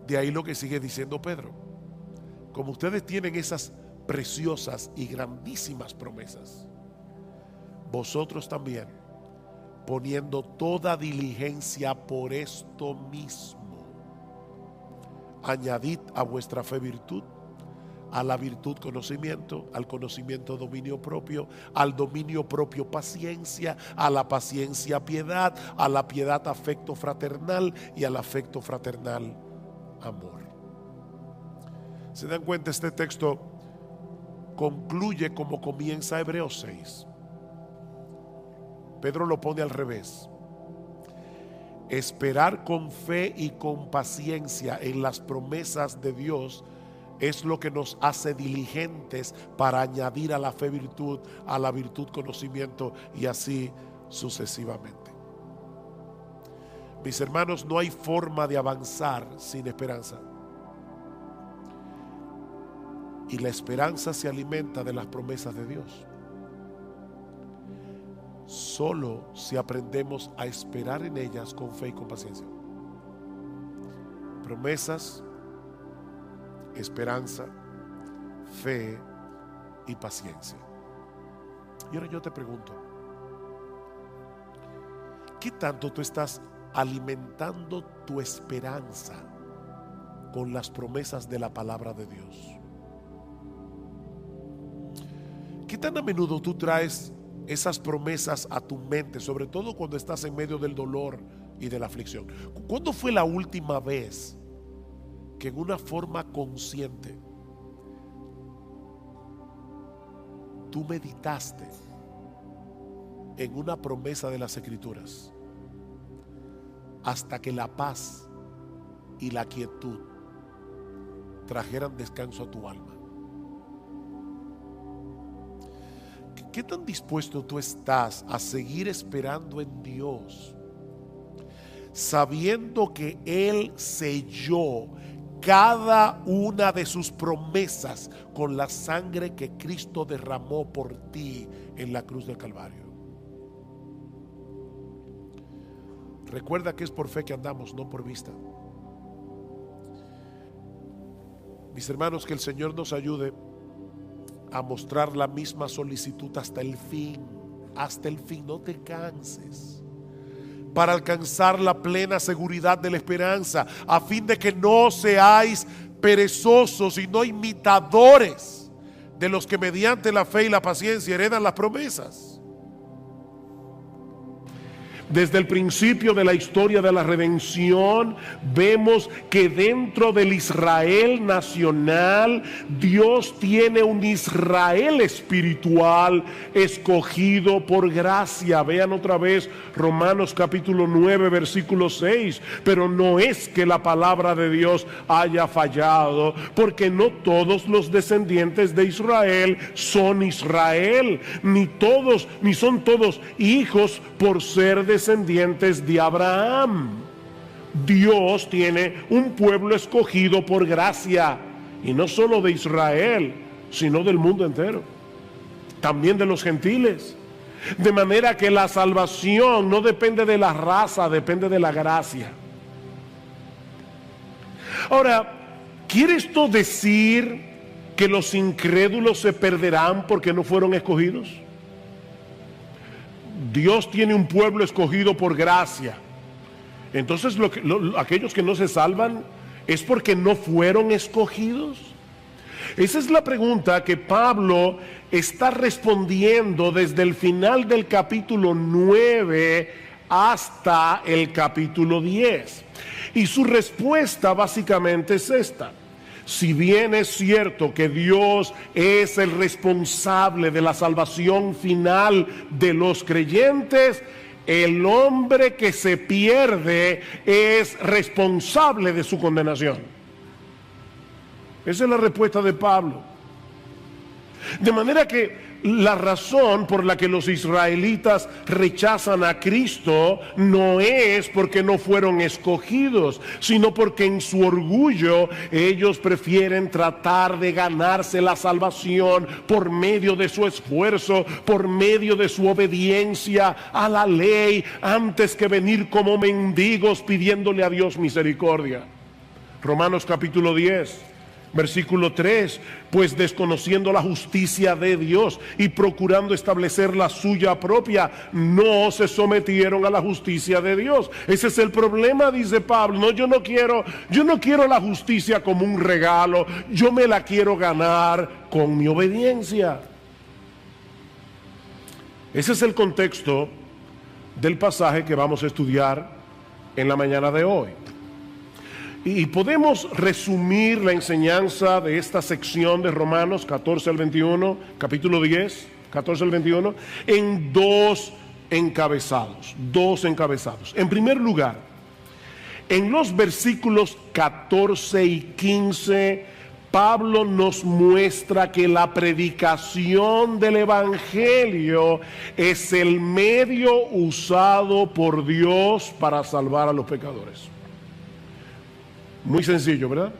De ahí lo que sigue diciendo Pedro. Como ustedes tienen esas preciosas y grandísimas promesas, vosotros también, poniendo toda diligencia por esto mismo, añadid a vuestra fe virtud, a la virtud conocimiento, al conocimiento dominio propio, al dominio propio paciencia, a la paciencia piedad, a la piedad afecto fraternal y al afecto fraternal amor. ¿Se dan cuenta? Este texto concluye como comienza Hebreos 6. Pedro lo pone al revés. Esperar con fe y con paciencia en las promesas de Dios es lo que nos hace diligentes para añadir a la fe virtud, a la virtud conocimiento y así sucesivamente. Mis hermanos, no hay forma de avanzar sin esperanza. Y la esperanza se alimenta de las promesas de Dios. Solo si aprendemos a esperar en ellas con fe y con paciencia. Promesas, esperanza, fe y paciencia. Y ahora yo te pregunto, ¿qué tanto tú estás alimentando tu esperanza con las promesas de la palabra de Dios? ¿Qué tan a menudo tú traes esas promesas a tu mente, sobre todo cuando estás en medio del dolor y de la aflicción? ¿Cuándo fue la última vez que en una forma consciente tú meditaste en una promesa de las Escrituras hasta que la paz y la quietud trajeran descanso a tu alma? ¿Qué tan dispuesto tú estás a seguir esperando en Dios, sabiendo que Él selló cada una de sus promesas con la sangre que Cristo derramó por ti en la cruz del Calvario? Recuerda que es por fe que andamos, no por vista. Mis hermanos, que el Señor nos ayude a mostrar la misma solicitud hasta el fin, no te canses, para alcanzar la plena seguridad de la esperanza, a fin de que no seáis perezosos y no imitadores de los que mediante la fe y la paciencia heredan las promesas. Desde el principio de la historia de la redención, vemos que dentro del Israel nacional, Dios tiene un Israel espiritual escogido por gracia. Vean otra vez Romanos capítulo 9, versículo 6. Pero no es que la palabra de Dios haya fallado, porque no todos los descendientes de Israel son Israel, ni son todos hijos por ser descendientes de Abraham. Dios tiene un pueblo escogido por gracia, y no solo de Israel, sino del mundo entero, también de los gentiles. De manera que la salvación no depende de la raza, depende de la gracia. Ahora, ¿quiere esto decir que los incrédulos se perderán porque no fueron escogidos? Dios tiene un pueblo escogido por gracia. Entonces aquellos que no se salvan es porque no fueron escogidos. Esa es la pregunta que Pablo está respondiendo desde el final del capítulo 9 hasta el capítulo 10. Y su respuesta básicamente es esta: si bien es cierto que Dios es el responsable de la salvación final de los creyentes, el hombre que se pierde es responsable de su condenación. Esa es la respuesta de Pablo. De manera que la razón por la que los israelitas rechazan a Cristo no es porque no fueron escogidos, sino porque en su orgullo ellos prefieren tratar de ganarse la salvación por medio de su esfuerzo, por medio de su obediencia a la ley, antes que venir como mendigos pidiéndole a Dios misericordia. Romanos capítulo 10. Versículo 3, pues desconociendo la justicia de Dios y procurando establecer la suya propia, no se sometieron a la justicia de Dios. Ese es el problema, dice Pablo. No, yo no quiero la justicia como un regalo, yo me la quiero ganar con mi obediencia. Ese es el contexto del pasaje que vamos a estudiar en la mañana de hoy. Y podemos resumir la enseñanza de esta sección de Romanos 14 al 21, capítulo 10, 14 al 21, en dos encabezados. En primer lugar, en los versículos 14 y 15, Pablo nos muestra que la predicación del Evangelio es el medio usado por Dios para salvar a los pecadores. Muy sencillo, ¿verdad?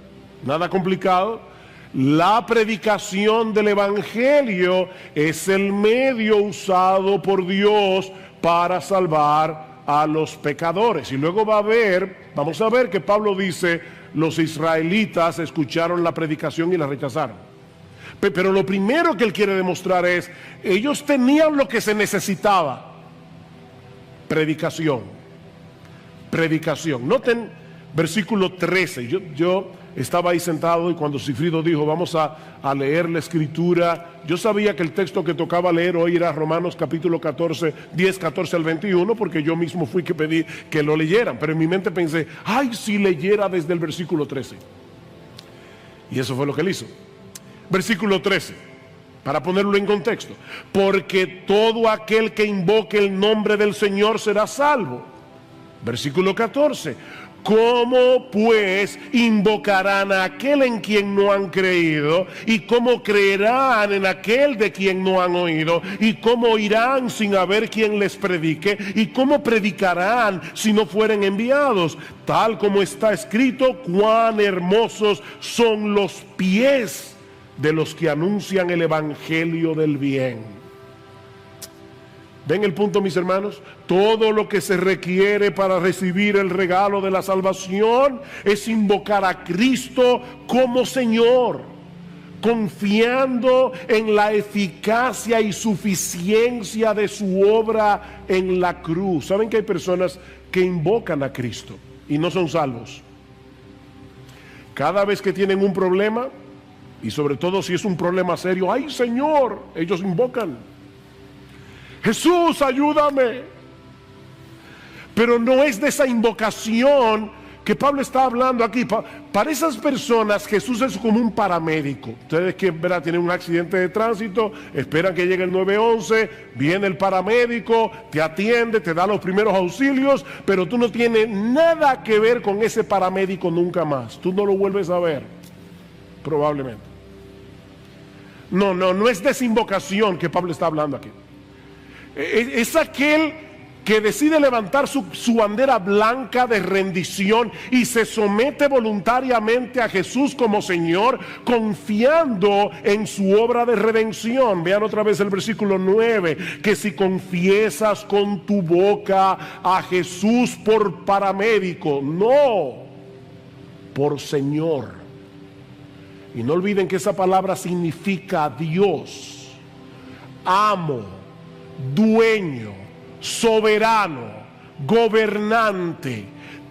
Nada complicado. La predicación del Evangelio es el medio usado por Dios para salvar a los pecadores. Y luego vamos a ver que Pablo dice, los israelitas escucharon la predicación y la rechazaron. Pero lo primero que él quiere demostrar es, ellos tenían lo que se necesitaba: predicación. Noten versículo 13, yo estaba ahí sentado y cuando Cifrido dijo vamos a leer la escritura, yo sabía que el texto que tocaba leer hoy era Romanos capítulo 14, 10, 14 al 21, porque yo mismo fui que pedí que lo leyeran, pero en mi mente pensé, ay, si leyera desde el versículo 13. Y eso fue lo que él hizo. Versículo 13, para ponerlo en contexto: porque todo aquel que invoque el nombre del Señor será salvo. Versículo 14, ¿cómo pues invocarán a aquel en quien no han creído? ¿Y cómo creerán en aquel de quien no han oído? ¿Y cómo oirán sin haber quien les predique? ¿Y cómo predicarán si no fueren enviados? Tal como está escrito, cuán hermosos son los pies de los que anuncian el evangelio del bien. ¿Ven el punto, mis hermanos? Todo lo que se requiere para recibir el regalo de la salvación es invocar a Cristo como Señor, confiando en la eficacia y suficiencia de su obra en la cruz. ¿Saben que hay personas que invocan a Cristo y no son salvos? Cada vez que tienen un problema, Y sobre todo si es un problema serio, ¡ay, Señor! Ellos invocan, Jesús, ayúdame. Pero no es de esa invocación que Pablo está hablando aquí. Para esas personas Jesús es como un paramédico. Ustedes que tienen un accidente de tránsito, esperan que llegue el 911, viene el paramédico, te atiende, te da los primeros auxilios, pero tú no tienes nada que ver con ese paramédico nunca más. Tú no lo vuelves a ver, probablemente. No es de esa invocación que Pablo está hablando aquí. Es aquel que decide levantar su bandera blanca de rendición y se somete voluntariamente a Jesús como Señor, confiando en su obra de redención. Vean otra vez el versículo 9, que si confiesas con tu boca a Jesús por paramédico, no por Señor. Y no olviden que esa palabra significa Dios, amo, dueño, soberano, gobernante.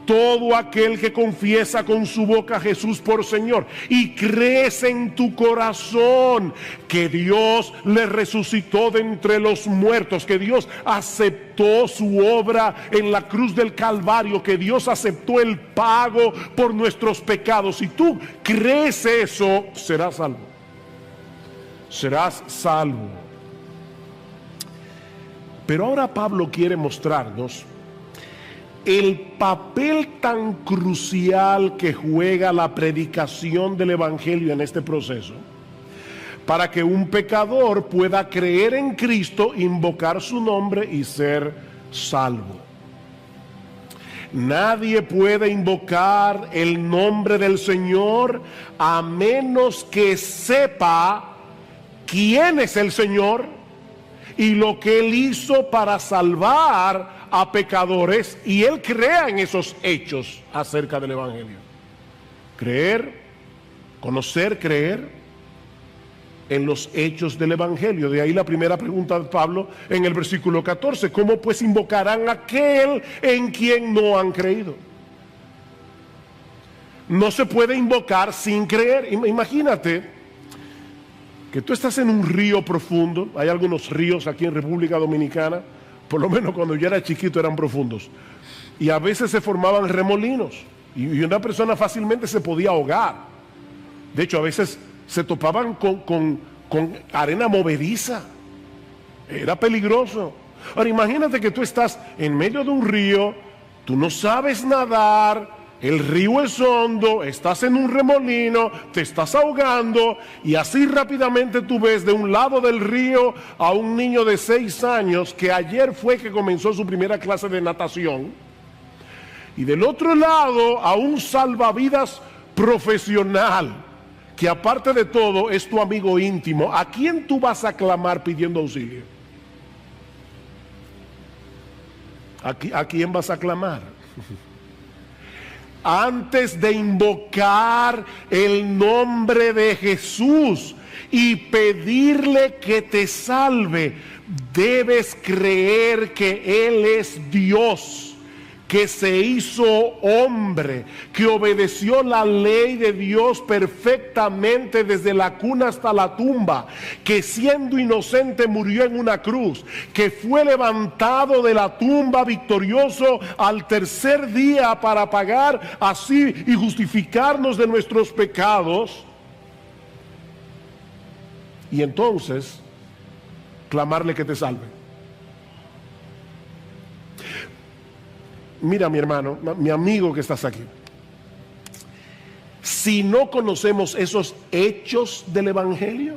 Todo aquel que confiesa con su boca a Jesús por Señor y crees en tu corazón que Dios le resucitó de entre los muertos, que Dios aceptó su obra en la cruz del Calvario, que Dios aceptó el pago por nuestros pecados. Si tú crees eso, serás salvo. Serás salvo. Pero ahora Pablo quiere mostrarnos el papel tan crucial que juega la predicación del Evangelio en este proceso, para que un pecador pueda creer en Cristo, invocar su nombre y ser salvo. Nadie puede invocar el nombre del Señor a menos que sepa quién es el Señor y lo que Él hizo para salvar a pecadores, y Él crea en esos hechos acerca del Evangelio. Creer, conocer, creer en los hechos del Evangelio. De ahí la primera pregunta de Pablo en el versículo 14. ¿Cómo pues invocarán a aquel en quien no han creído? No se puede invocar sin creer. Imagínate que tú estás en un río profundo. Hay algunos ríos aquí en República Dominicana, por lo menos cuando yo era chiquito eran profundos, y a veces se formaban remolinos y una persona fácilmente se podía ahogar. De hecho, a veces se topaban con arena movediza. Era peligroso. Ahora imagínate que tú estás en medio de un río, tú no sabes nadar, el río es hondo, estás en un remolino, te estás ahogando, y así rápidamente tú ves de un lado del río a un niño de 6 años que ayer fue que comenzó su primera clase de natación, y del otro lado a un salvavidas profesional que aparte de todo es tu amigo íntimo. ¿A quién tú vas a clamar pidiendo auxilio? ¿A quién vas a clamar? Antes de invocar el nombre de Jesús y pedirle que te salve, debes creer que Él es Dios, que se hizo hombre, que obedeció la ley de Dios perfectamente desde la cuna hasta la tumba, que siendo inocente murió en una cruz, que fue levantado de la tumba victorioso al tercer día para pagar así y justificarnos de nuestros pecados, y entonces clamarle que te salve. Mira, mi hermano, mi amigo que estás aquí, si no conocemos esos hechos del Evangelio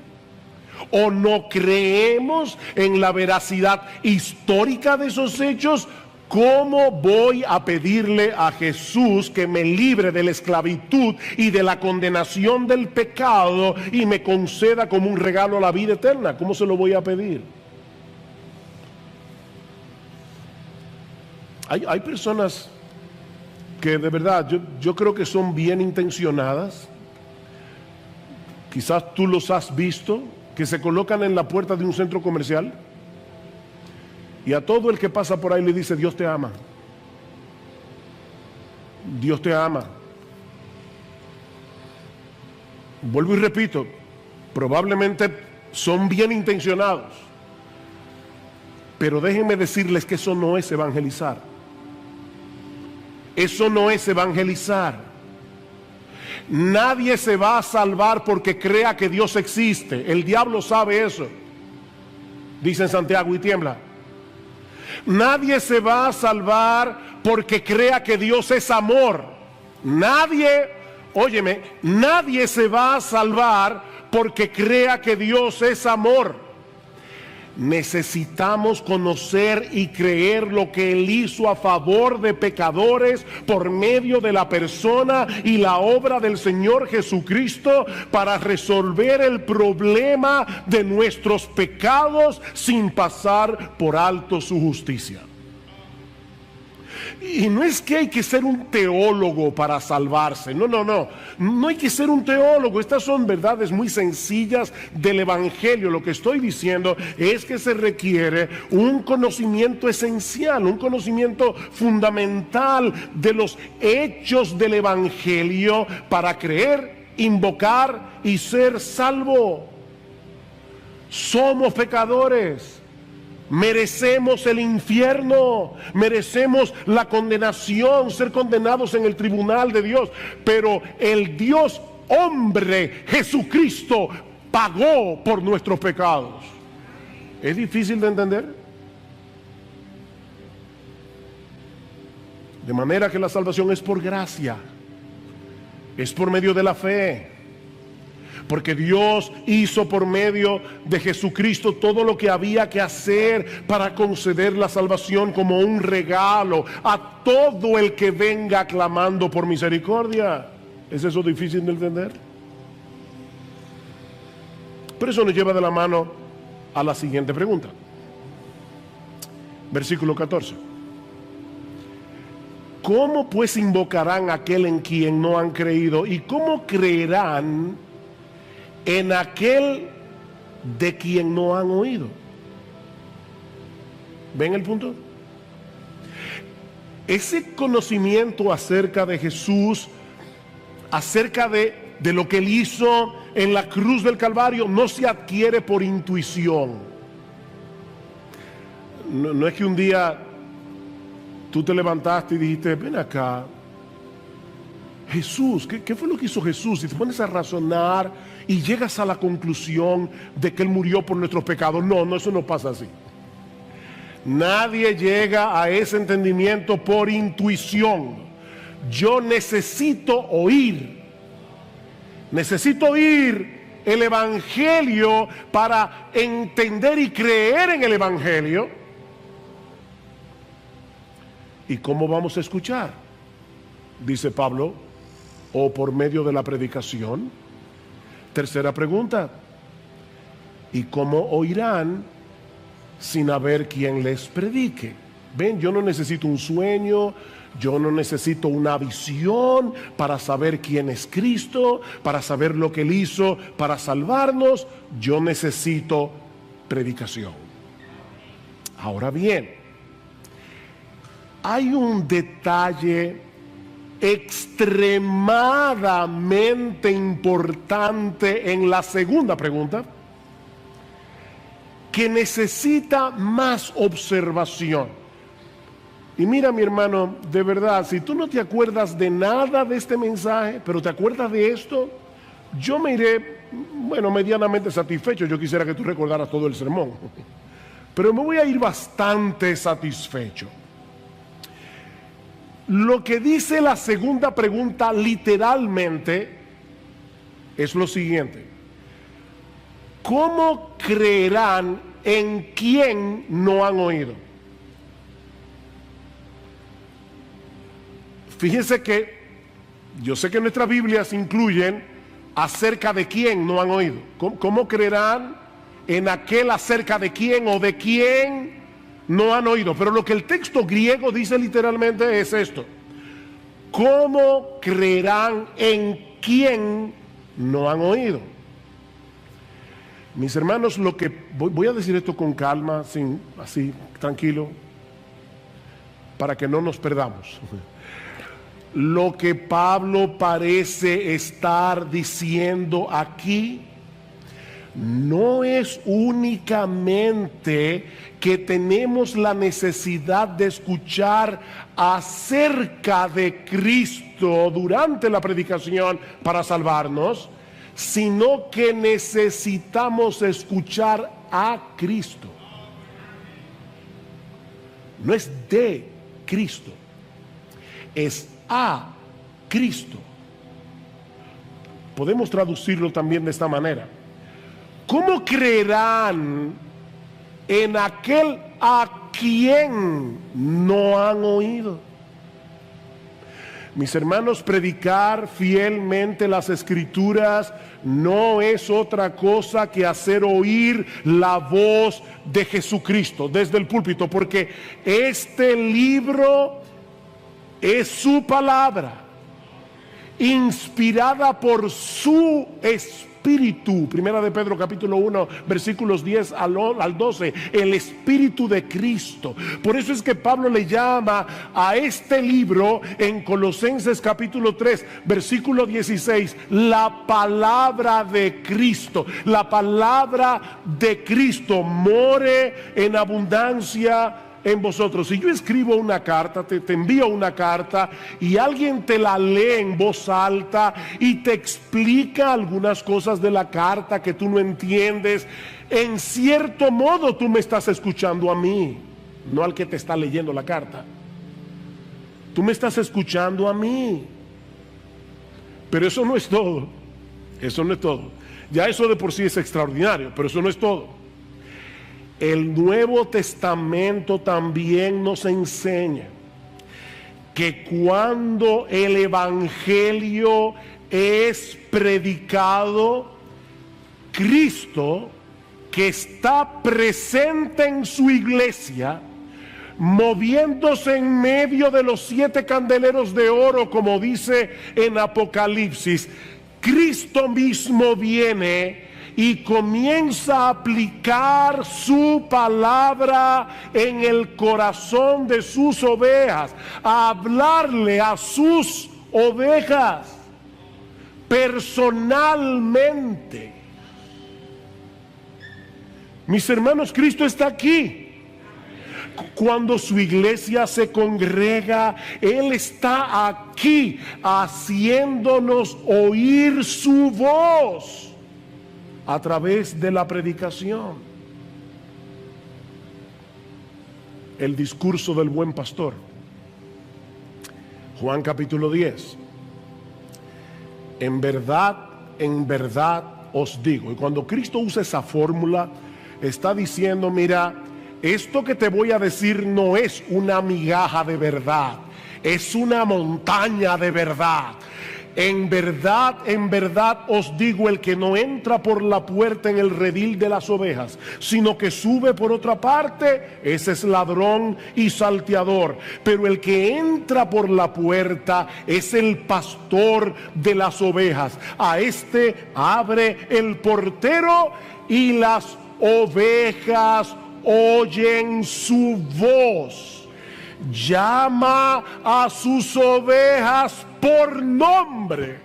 o no creemos en la veracidad histórica de esos hechos, ¿cómo voy a pedirle a Jesús que me libre de la esclavitud y de la condenación del pecado y me conceda como un regalo la vida eterna? ¿Cómo se lo voy a pedir? Hay personas que de verdad yo creo que son bien intencionadas. Quizás tú los has visto, que se colocan en la puerta de un centro comercial y a todo el que pasa por ahí le dice: Dios te ama, Dios te ama. Vuelvo y repito, Probablemente son bien intencionados, pero déjenme decirles que eso no es evangelizar. Eso no es evangelizar. Nadie se va a salvar porque crea que Dios existe. El diablo sabe eso. Dice en Santiago y tiembla. Nadie se va a salvar porque crea que Dios es amor. Nadie, óyeme, nadie se va a salvar porque crea que Dios es amor. Necesitamos conocer y creer lo que Él hizo a favor de pecadores por medio de la persona y la obra del Señor Jesucristo para resolver el problema de nuestros pecados sin pasar por alto su justicia. Y no es que hay que ser un teólogo para salvarse, no hay que ser un teólogo. Estas son verdades muy sencillas del Evangelio. Lo que estoy diciendo es que se requiere un conocimiento esencial, un conocimiento fundamental de los hechos del Evangelio para creer, invocar y ser salvo. Somos pecadores. Merecemos el infierno, merecemos la condenación, ser condenados en el tribunal de Dios, pero el Dios hombre, Jesucristo, pagó por nuestros pecados. ¿Es difícil de entender? De manera que la salvación es por gracia, es por medio de la fe. Porque Dios hizo por medio de Jesucristo todo lo que había que hacer para conceder la salvación como un regalo a todo el que venga clamando por misericordia. ¿Es eso difícil de entender? Pero eso nos lleva de la mano a la siguiente pregunta. Versículo 14. ¿Cómo pues invocarán a aquel en quien no han creído? ¿Y cómo creerán en aquel de quien no han oído? ¿Ven el punto? Ese conocimiento acerca de Jesús, acerca de lo que Él hizo en la cruz del Calvario, no se adquiere por intuición. No es que un día tú te levantaste y dijiste, ven acá, Jesús, ¿qué fue lo que hizo Jesús? Y te pones a razonar y llegas a la conclusión de que Él murió por nuestros pecados. No, eso no pasa así. Nadie llega a ese entendimiento por intuición. Yo necesito oír el Evangelio para entender y creer en el Evangelio. ¿Y cómo vamos a escuchar? Dice Pablo, o por medio de la predicación. Tercera pregunta, ¿y cómo oirán sin haber quien les predique? Ven, yo no necesito un sueño, yo no necesito una visión para saber quién es Cristo, para saber lo que Él hizo para salvarnos. Yo necesito predicación. Ahora bien, hay un detalle extremadamente importante en la segunda pregunta que necesita más observación. Y mira, mi hermano, de verdad, si tú no te acuerdas de nada de este mensaje, pero te acuerdas de esto, yo me iré, medianamente satisfecho. Yo quisiera que tú recordaras todo el sermón, pero me voy a ir bastante satisfecho. Lo que dice la segunda pregunta literalmente es lo siguiente: ¿cómo creerán en quien no han oído? Fíjense que yo sé que nuestras Biblias incluyen acerca de quién no han oído. ¿Cómo creerán en aquel acerca de quién o de quién no han oído? Pero lo que el texto griego dice literalmente es esto: ¿cómo creerán en quién no han oído? Mis hermanos, lo que voy a decir esto con calma, así tranquilo, para que no nos perdamos. Lo que Pablo parece estar diciendo aquí no es únicamente que tenemos la necesidad de escuchar acerca de Cristo durante la predicación para salvarnos, sino que necesitamos escuchar a Cristo. No es de Cristo, es a Cristo. Podemos traducirlo también de esta manera: ¿cómo creerán en aquel a quien no han oído? Mis hermanos, predicar fielmente las Escrituras no es otra cosa que hacer oír la voz de Jesucristo desde el púlpito, porque este libro es su palabra, inspirada por su Espíritu. Primera de Pedro capítulo 1 versículos 10 al 12, el Espíritu de Cristo. Por eso es que Pablo le llama a este libro en Colosenses capítulo 3 versículo 16 la palabra de Cristo. La palabra de Cristo more en abundancia en vosotros. Si yo escribo una carta, te envío una carta y alguien te la lee en voz alta y te explica algunas cosas de la carta que tú no entiendes, en cierto modo tú me estás escuchando a mí, no al que te está leyendo la carta. Tú me estás escuchando a mí. Pero eso no es todo. Eso no es todo. Ya eso de por sí es extraordinario, pero eso no es todo. El Nuevo Testamento también nos enseña que cuando el Evangelio es predicado, Cristo, que está presente en su iglesia, moviéndose en medio de los 7 candeleros de oro, como dice en Apocalipsis, Cristo mismo viene y comienza a aplicar su palabra en el corazón de sus ovejas, a hablarle a sus ovejas personalmente. Mis hermanos, Cristo está aquí. Cuando su iglesia se congrega, Él está aquí haciéndonos oír su voz a través de la predicación. El discurso del buen pastor, Juan capítulo 10. En verdad os digo. Y cuando Cristo usa esa fórmula, está diciendo: mira, esto que te voy a decir no es una migaja de verdad, es una montaña de verdad. En verdad os digo, el que no entra por la puerta en el redil de las ovejas, sino que sube por otra parte, ese es ladrón y salteador. Pero el que entra por la puerta es el pastor de las ovejas. A este abre el portero y las ovejas oyen su voz. Llama a sus ovejas por nombre.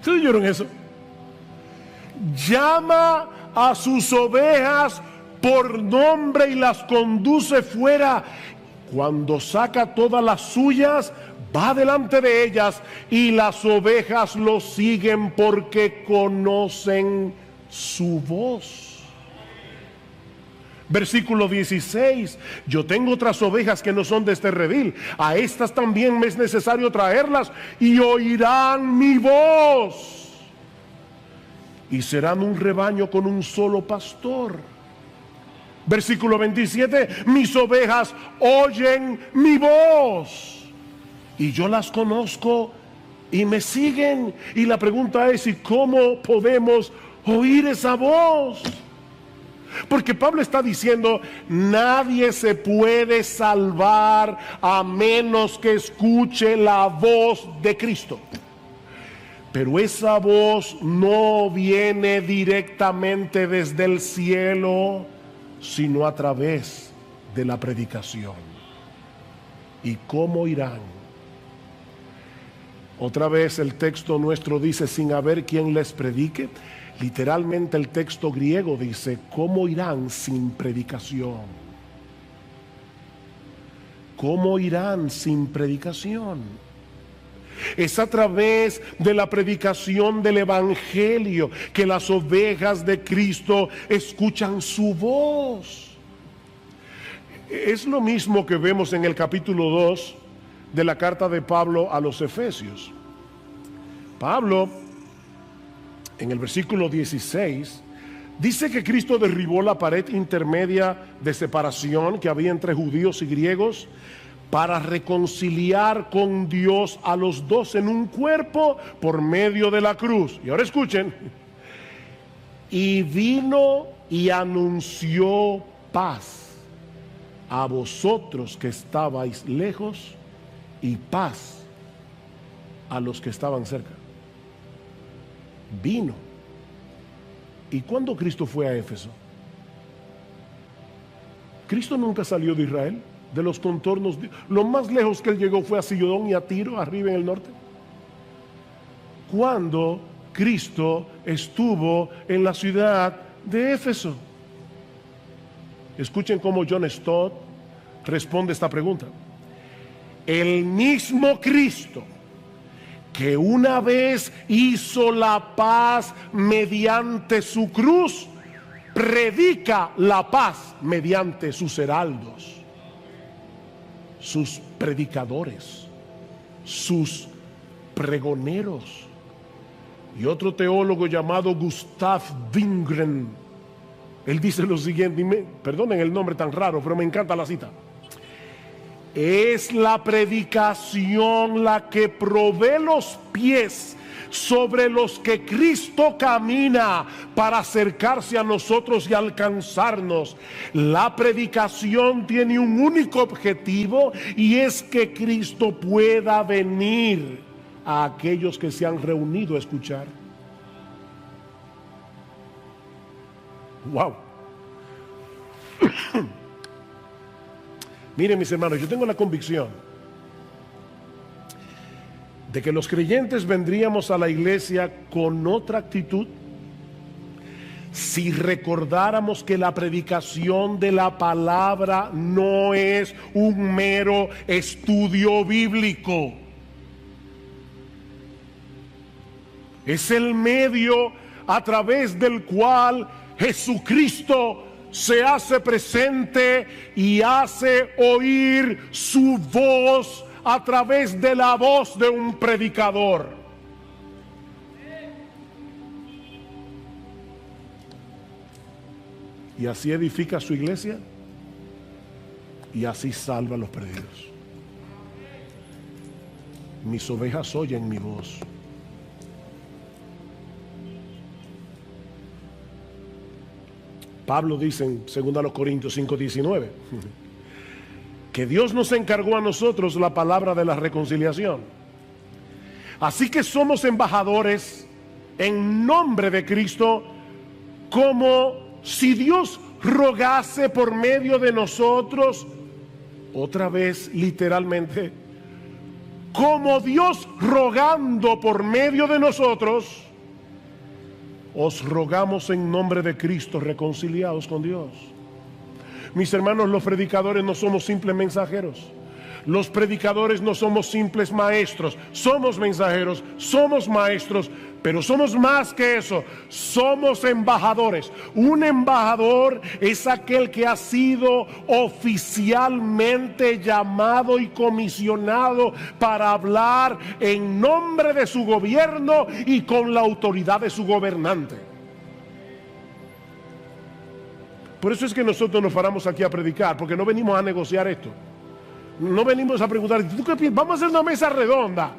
¿Sí oyeron eso? Llama a sus ovejas por nombre y las conduce fuera. Cuando saca todas las suyas, va delante de ellas y las ovejas lo siguen porque conocen su voz. Versículo 16: yo tengo otras ovejas que no son de este redil, a estas también me es necesario traerlas y oirán mi voz y serán un rebaño con un solo pastor. Versículo 27: mis ovejas oyen mi voz y yo las conozco y me siguen. Y la pregunta es: ¿y cómo podemos oír esa voz? Porque Pablo está diciendo: nadie se puede salvar a menos que escuche la voz de Cristo. Pero esa voz no viene directamente desde el cielo, sino a través de la predicación. ¿Y cómo irán? Otra vez el texto nuestro dice, sin haber quien les predique. Literalmente el texto griego dice, ¿cómo irán sin predicación? ¿Cómo irán sin predicación? Es a través de la predicación del Evangelio que las ovejas de Cristo escuchan su voz. Es lo mismo que vemos en el capítulo 2 de la carta de Pablo a los Efesios. Pablo, en el versículo 16, dice que Cristo derribó la pared intermedia de separación que había entre judíos y griegos para reconciliar con Dios a los dos en un cuerpo por medio de la cruz. Y ahora escuchen. Y vino y anunció paz a vosotros que estabais lejos y paz a los que estaban cerca. Vino. ¿Y cuándo Cristo fue a Éfeso? Cristo nunca salió de Israel, de los contornos. Lo más lejos que él llegó fue a Sidón y a Tiro, arriba en el norte. ¿Cuándo Cristo estuvo en la ciudad de Éfeso? Escuchen cómo John Stott responde esta pregunta. El mismo Cristo que una vez hizo la paz mediante su cruz, predica la paz mediante sus heraldos, sus predicadores, sus pregoneros. Y otro teólogo llamado Gustav Wingren, él dice lo siguiente, perdonen el nombre tan raro, pero me encanta la cita. Es la predicación la que provee los pies sobre los que Cristo camina para acercarse a nosotros y alcanzarnos. La predicación tiene un único objetivo y es que Cristo pueda venir a aquellos que se han reunido a escuchar. Wow. Miren, mis hermanos, yo tengo la convicción de que los creyentes vendríamos a la iglesia con otra actitud si recordáramos que la predicación de la palabra no es un mero estudio bíblico. Es el medio a través del cual Jesucristo se hace presente y hace oír su voz a través de la voz de un predicador. Y así edifica su iglesia y así salva a los perdidos. Mis ovejas oyen mi voz. Pablo dice en 2 Corintios 5:19 que Dios nos encargó a nosotros la palabra de la reconciliación. Así que somos embajadores en nombre de Cristo, como si Dios rogase por medio de nosotros, otra vez literalmente, como Dios rogando por medio de nosotros. Os rogamos en nombre de Cristo, reconciliados con Dios. Mis hermanos, los predicadores no somos simples mensajeros. Los predicadores no somos simples maestros. Somos mensajeros, somos maestros, pero somos más que eso. Somos embajadores. Un embajador es aquel que ha sido oficialmente llamado y comisionado para hablar en nombre de su gobierno y con la autoridad de su gobernante. Por eso es que nosotros nos paramos aquí a predicar, porque no venimos a negociar esto. No venimos a preguntar, ¿tú qué piensas? Vamos a hacer una mesa redonda.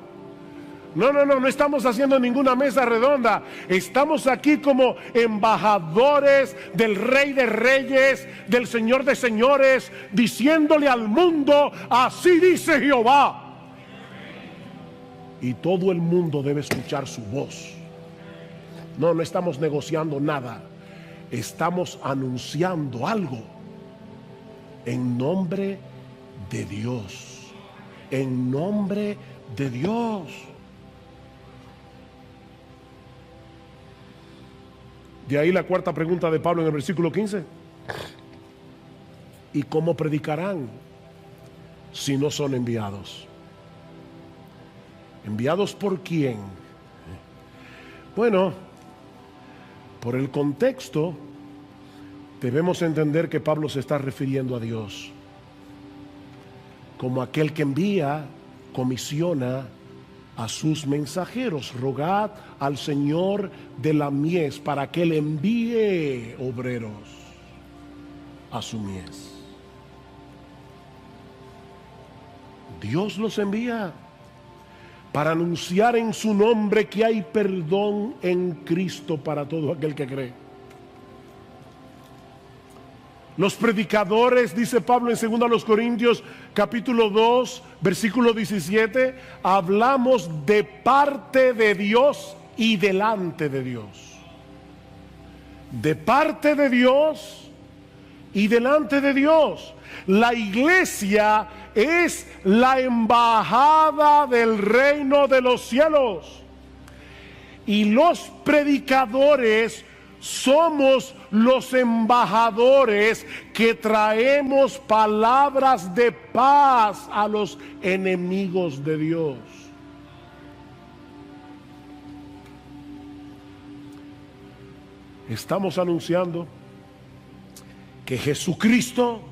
No estamos haciendo ninguna mesa redonda. Estamos aquí como embajadores del Rey de Reyes, del Señor de Señores, diciéndole al mundo, así dice Jehová. Y todo el mundo debe escuchar su voz. No estamos negociando nada. Estamos anunciando algo en nombre de Dios, en nombre de Dios. De ahí la cuarta pregunta de Pablo en el versículo 15. ¿Y cómo predicarán si no son enviados? ¿Enviados por quién? Bueno, por el contexto debemos entender que Pablo se está refiriendo a Dios como aquel que envía, comisiona a sus mensajeros. Rogad al Señor de la mies para que Él envíe obreros a su mies. Dios los envía para anunciar en su nombre que hay perdón en Cristo para todo aquel que cree. Los predicadores, dice Pablo en 2 Corintios capítulo 2, versículo 17, hablamos de parte de Dios y delante de Dios. De parte de Dios y delante de Dios. La iglesia es la embajada del reino de los cielos. Y los predicadores somos los embajadores que traemos palabras de paz a los enemigos de Dios. Estamos anunciando que Jesucristo,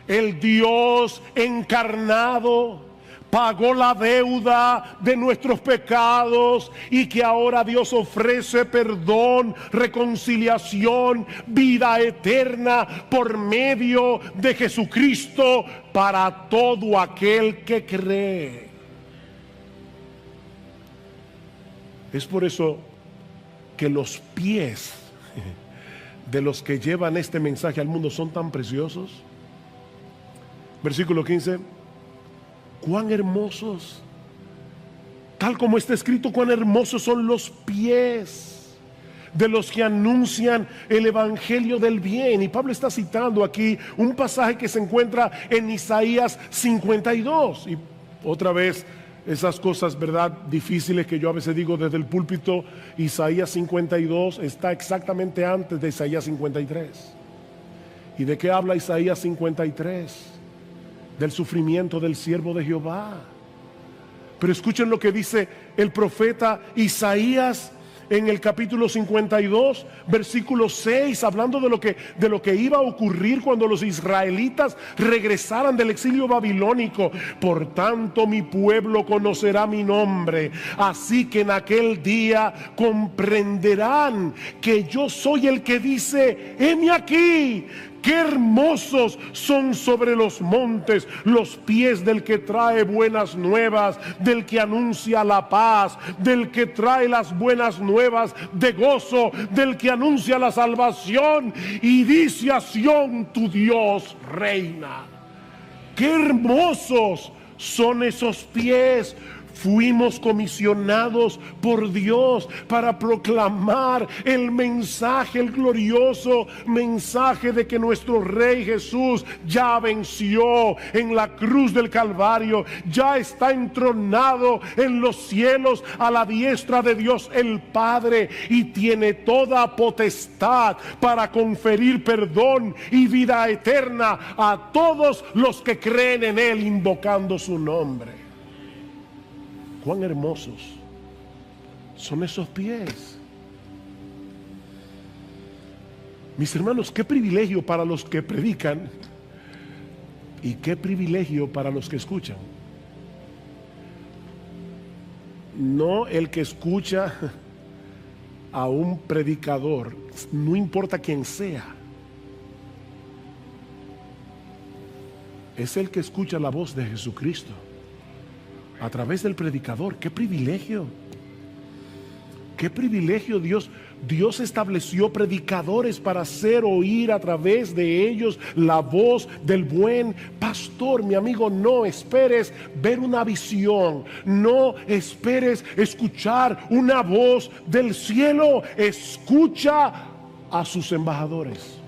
el Dios encarnado, pagó la deuda de nuestros pecados y que ahora Dios ofrece perdón, reconciliación, vida eterna por medio de Jesucristo para todo aquel que cree. Es por eso que los pies de los que llevan este mensaje al mundo son tan preciosos. Versículo 15. Cuán hermosos, tal como está escrito, cuán hermosos son los pies de los que anuncian el evangelio del bien. Y Pablo está citando aquí un pasaje que se encuentra en Isaías 52. Y otra vez, esas cosas, ¿verdad?, difíciles que yo a veces digo desde el púlpito. Isaías 52 está exactamente antes de Isaías 53. ¿Y de qué habla Isaías 53? Del sufrimiento del siervo de Jehová. Pero escuchen lo que dice el profeta Isaías en el capítulo 52, versículo 6, hablando de lo que iba a ocurrir cuando los israelitas regresaran del exilio babilónico. Por tanto, mi pueblo conocerá mi nombre, así que en aquel día comprenderán que yo soy el que dice: heme aquí. Qué hermosos son sobre los montes los pies del que trae buenas nuevas, del que anuncia la paz, del que trae las buenas nuevas de gozo, del que anuncia la salvación y dice a Sión: tu Dios reina. Qué hermosos son esos pies. Fuimos comisionados por Dios para proclamar el mensaje, el glorioso mensaje de que nuestro Rey Jesús ya venció en la cruz del Calvario, ya está entronado en los cielos a la diestra de Dios el Padre y tiene toda potestad para conferir perdón y vida eterna a todos los que creen en Él invocando su nombre. Cuán hermosos son esos pies. Mis hermanos, qué privilegio para los que predican y qué privilegio para los que escuchan. No el que escucha a un predicador, no importa quién sea, es el que escucha la voz de Jesucristo a través del predicador. ¡Qué privilegio! ¡Qué privilegio! Dios estableció predicadores para hacer oír a través de ellos la voz del buen pastor. Mi amigo, no esperes ver una visión, no esperes escuchar una voz del cielo. Escucha a sus embajadores.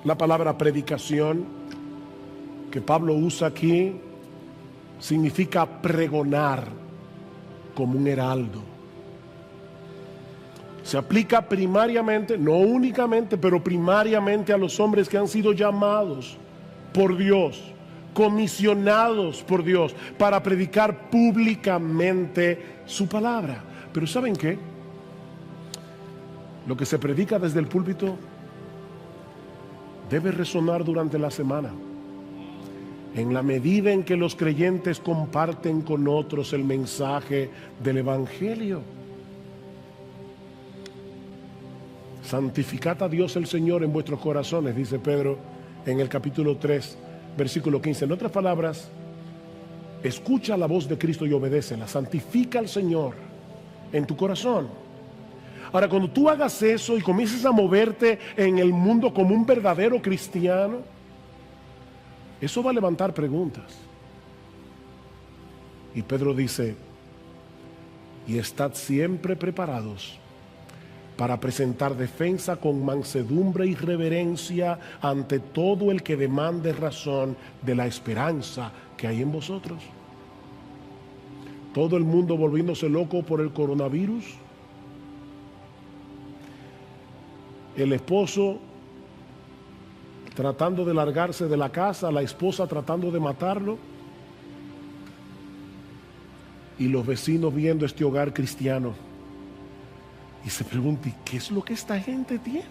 La palabra predicación que Pablo usa aquí significa pregonar como un heraldo. Se aplica primariamente, no únicamente, pero primariamente a los hombres que han sido llamados por Dios, comisionados por Dios para predicar públicamente su palabra. Pero ¿saben qué? Lo que se predica desde el púlpito debe resonar durante la semana, en la medida en que los creyentes comparten con otros el mensaje del Evangelio. Santificad a Dios el Señor en vuestros corazones, dice Pedro en el capítulo 3, versículo 15. En otras palabras, escucha la voz de Cristo y obedécela. Santifica al Señor en tu corazón. Ahora, cuando tú hagas eso y comiences a moverte en el mundo como un verdadero cristiano, eso va a levantar preguntas. Y Pedro dice, y estad siempre preparados para presentar defensa con mansedumbre y reverencia ante todo el que demande razón de la esperanza que hay en vosotros. Todo el mundo volviéndose loco por el coronavirus. El esposo tratando de largarse de la casa, la esposa tratando de matarlo, y los vecinos viendo este hogar cristiano y se preguntan, ¿qué es lo que esta gente tiene?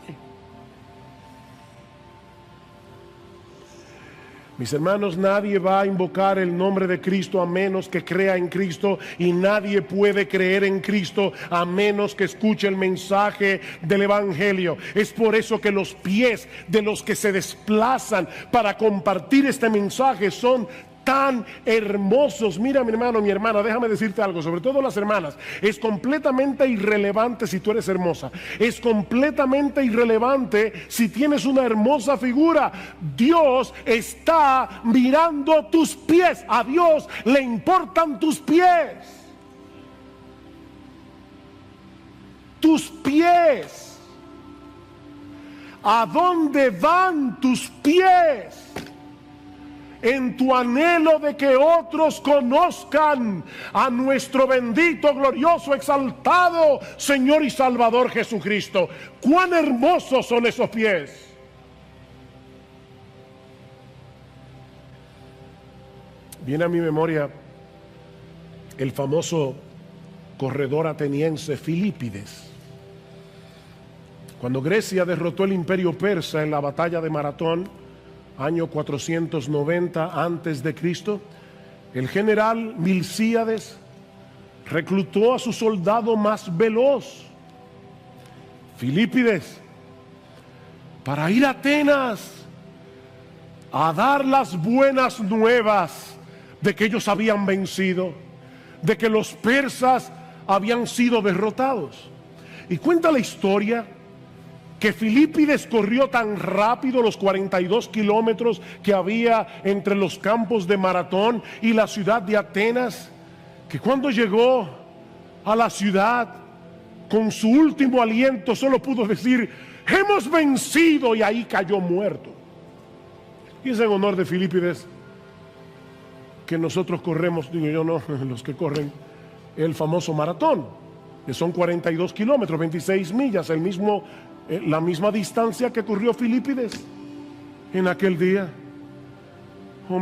Mis hermanos, nadie va a invocar el nombre de Cristo a menos que crea en Cristo, y nadie puede creer en Cristo a menos que escuche el mensaje del Evangelio. Es por eso que los pies de los que se desplazan para compartir este mensaje son tan hermosos. Mira, mi hermano, mi hermana, déjame decirte algo, sobre todo las hermanas. Es completamente irrelevante si tú eres hermosa. Es completamente irrelevante si tienes una hermosa figura. Dios está mirando tus pies. A Dios le importan tus pies. Tus pies. ¿A dónde van tus pies? En tu anhelo de que otros conozcan a nuestro bendito, glorioso, exaltado Señor y Salvador Jesucristo. ¡Cuán hermosos son esos pies! Viene a mi memoria el famoso corredor ateniense Filípides. Cuando Grecia derrotó el imperio persa en la batalla de Maratón, año 490 antes de Cristo, el general Milcíades reclutó a su soldado más veloz, Filípides, para ir a Atenas a dar las buenas nuevas de que ellos habían vencido, de que los persas habían sido derrotados. Y cuenta la historia que Filípides corrió tan rápido los 42 kilómetros que había entre los campos de Maratón y la ciudad de Atenas, que cuando llegó a la ciudad, con su último aliento solo pudo decir, hemos vencido, y ahí cayó muerto. Y es en honor de Filípides que nosotros corremos, digo yo no, los que corren el famoso maratón, que son 42 kilómetros, 26 millas, la misma distancia que corrió Filípides en aquel día. Oh,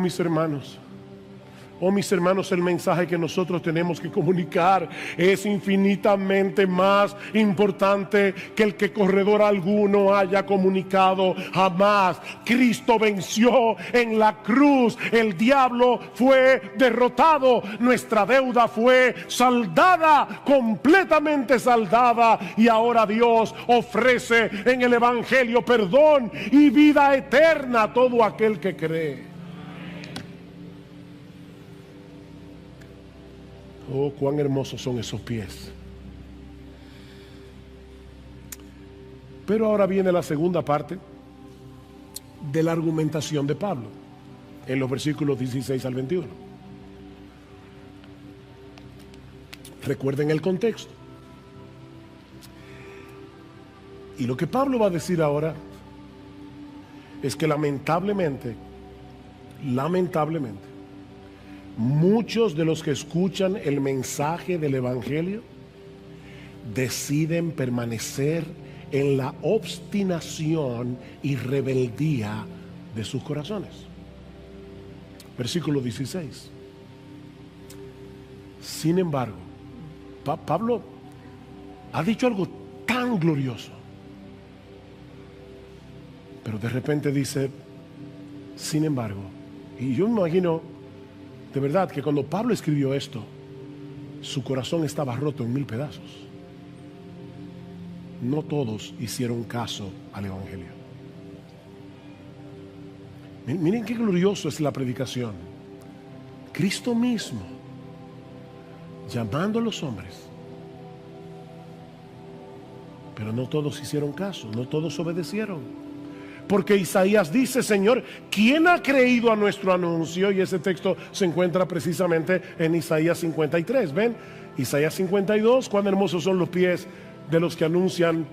mis hermanos, el mensaje que nosotros tenemos que comunicar es infinitamente más importante que el que corredor alguno haya comunicado jamás. Cristo venció en la cruz, el diablo fue derrotado, nuestra deuda fue saldada, completamente saldada, y ahora Dios ofrece en el Evangelio perdón y vida eterna a todo aquel que cree. Oh, cuán hermosos son esos pies. Pero ahora viene la segunda parte de la argumentación de Pablo, en los versículos 16 al 21. Recuerden el contexto. Y lo que Pablo va a decir ahora es que lamentablemente, muchos de los que escuchan el mensaje del Evangelio deciden permanecer en la obstinación y rebeldía de sus corazones. Versículo 16. Sin embargo, Pablo ha dicho algo tan glorioso, pero de repente dice, sin embargo, y yo me imagino de verdad que cuando Pablo escribió esto, su corazón estaba roto en 1000 pedazos. No todos hicieron caso al Evangelio. Miren qué glorioso es la predicación. Cristo mismo llamando a los hombres, pero no todos hicieron caso, no todos obedecieron. Porque Isaías dice, Señor, ¿quién ha creído a nuestro anuncio? Y ese texto se encuentra precisamente en Isaías 53. ¿Ven? Isaías 52, cuán hermosos son los pies de los que anuncian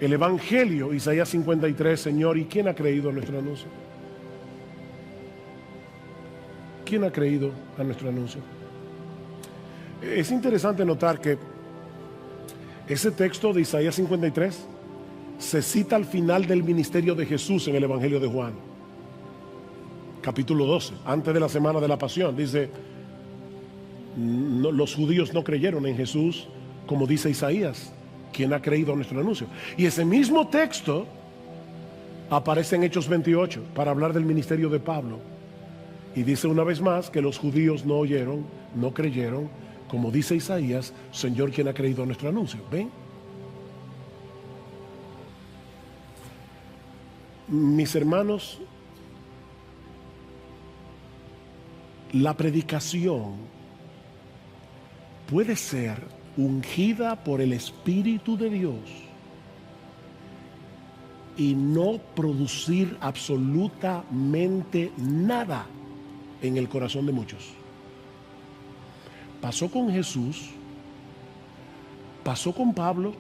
el Evangelio. Isaías 53, Señor, ¿y quién ha creído a nuestro anuncio? ¿Quién ha creído a nuestro anuncio? Es interesante notar que ese texto de Isaías 53 se cita al final del ministerio de Jesús en el Evangelio de Juan, capítulo 12, antes de la semana de la pasión. Dice, los judíos no creyeron en Jesús, como dice Isaías, ¿quién ha creído a nuestro anuncio? Y ese mismo texto aparece en Hechos 28 para hablar del ministerio de Pablo, y dice una vez más que los judíos no oyeron, no creyeron, como dice Isaías, Señor, ¿quién ha creído a nuestro anuncio? ¿Ven? Mis hermanos, la predicación puede ser ungida por el Espíritu de Dios y no producir absolutamente nada en el corazón de muchos. Pasó con Jesús, pasó con Pablo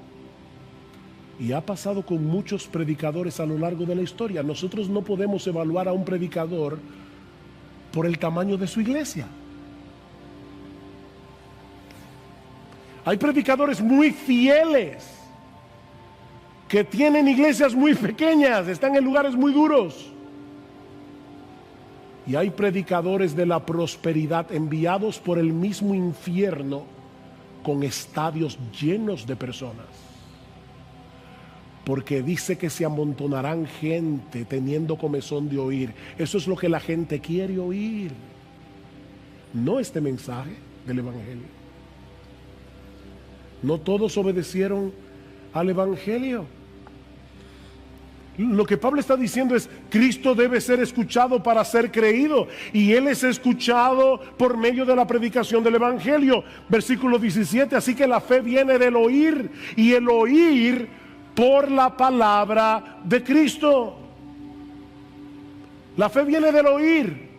y ha pasado con muchos predicadores a lo largo de la historia. Nosotros no podemos evaluar a un predicador por el tamaño de su iglesia. Hay predicadores muy fieles que tienen iglesias muy pequeñas, están en lugares muy duros. Y hay predicadores de la prosperidad enviados por el mismo infierno con estadios llenos de personas. Porque dice que se amontonarán gente teniendo comezón de oír. Eso es lo que la gente quiere oír, no este mensaje del Evangelio. No todos obedecieron al Evangelio. Lo que Pablo está diciendo es, Cristo debe ser escuchado para ser creído, y Él es escuchado por medio de la predicación del Evangelio. Versículo 17, así que la fe viene del oír, y el oír por la palabra de Cristo. La fe viene del oír.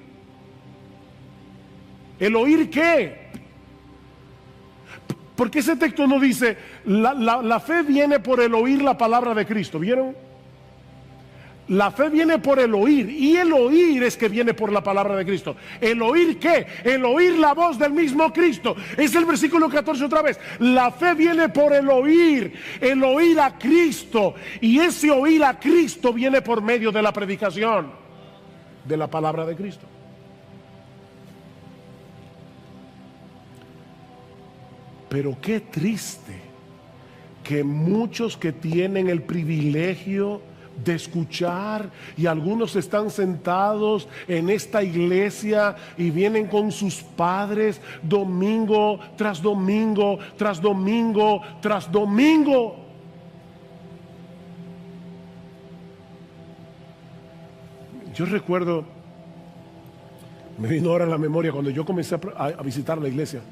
¿El oír qué? Porque ese texto no dice, la fe viene por el oír la palabra de Cristo, ¿vieron? La fe viene por el oír, y el oír es que viene por la palabra de Cristo. ¿El oír qué? El oír la voz del mismo Cristo. Es el versículo 14 otra vez. La fe viene por el oír a Cristo, y ese oír a Cristo viene por medio de la predicación de la palabra de Cristo. Pero qué triste que muchos que tienen el privilegio de escuchar, y algunos están sentados en esta iglesia y vienen con sus padres domingo tras domingo, tras domingo, tras domingo. Yo recuerdo, me vino ahora a la memoria cuando yo comencé a visitar la iglesia.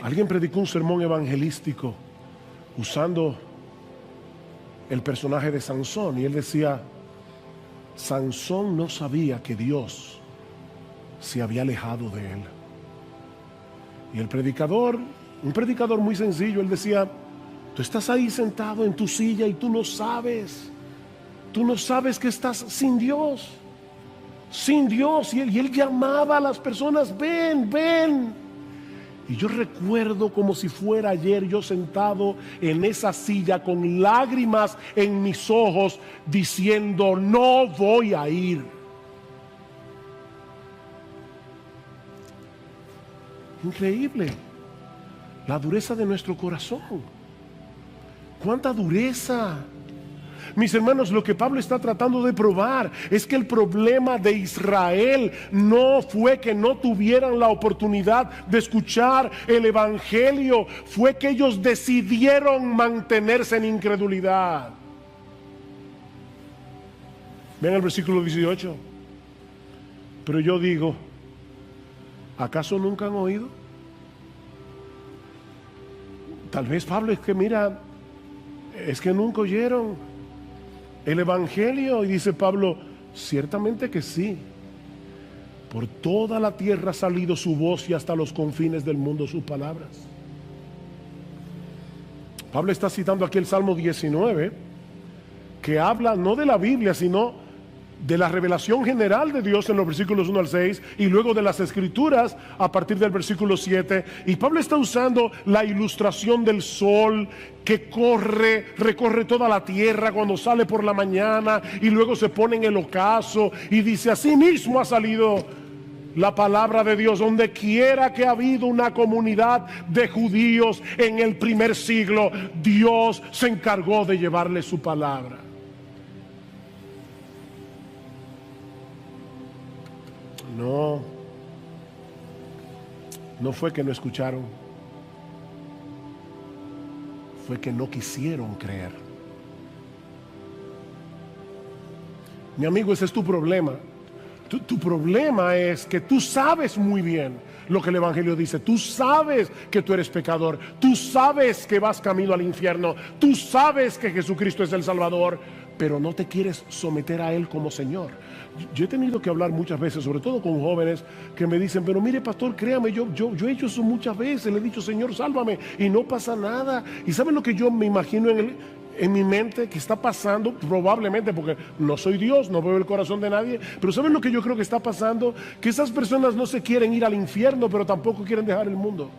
Alguien predicó un sermón evangelístico usando el personaje de Sansón, y él decía, Sansón no sabía que Dios se había alejado de él. Y el predicador, un predicador muy sencillo, él decía, tú estás ahí sentado en tu silla y tú no sabes que estás sin Dios, y él llamaba a las personas, ven, ven. Y yo recuerdo como si fuera ayer, yo sentado en esa silla con lágrimas en mis ojos, diciendo: no voy a ir. Increíble la dureza de nuestro corazón. ¡Cuánta dureza! Mis hermanos, lo que Pablo está tratando de probar es que el problema de Israel no fue que no tuvieran la oportunidad de escuchar el evangelio, fue que ellos decidieron mantenerse en incredulidad. Vean el versículo 18. Pero yo digo, ¿acaso nunca han oído? Tal vez Pablo es que mira, es que nunca oyeron el evangelio. Y dice Pablo, ciertamente que sí. Por toda la tierra ha salido su voz y hasta los confines del mundo sus palabras. Pablo está citando aquí el Salmo 19, que habla no de la Biblia, sino de la revelación general de Dios en los versículos 1 al 6 y luego de las escrituras a partir del versículo 7. Y Pablo está usando la ilustración del sol que recorre toda la tierra cuando sale por la mañana y luego se pone en el ocaso, y dice: así mismo ha salido la palabra de Dios donde quiera que ha habido una comunidad de judíos en el primer siglo. Dios se encargó de llevarle su palabra. No fue que no escucharon, fue que no quisieron creer. Mi amigo, ese es tu problema. Tu problema es que tú sabes muy bien lo que el evangelio dice. Tú sabes que tú eres pecador. Tú sabes que vas camino al infierno. Tú sabes que Jesucristo es el Salvador, pero no te quieres someter a Él como Señor. Yo he tenido que hablar muchas veces, sobre todo con jóvenes que me dicen: pero mire, pastor, créame, yo he hecho eso muchas veces. Le he dicho: Señor, sálvame, y no pasa nada. ¿Y saben lo que yo me imagino en mi mente que está pasando? Probablemente, porque no soy Dios, no veo el corazón de nadie, pero ¿saben lo que yo creo que está pasando? Que esas personas no se quieren ir al infierno, pero tampoco quieren dejar el mundo.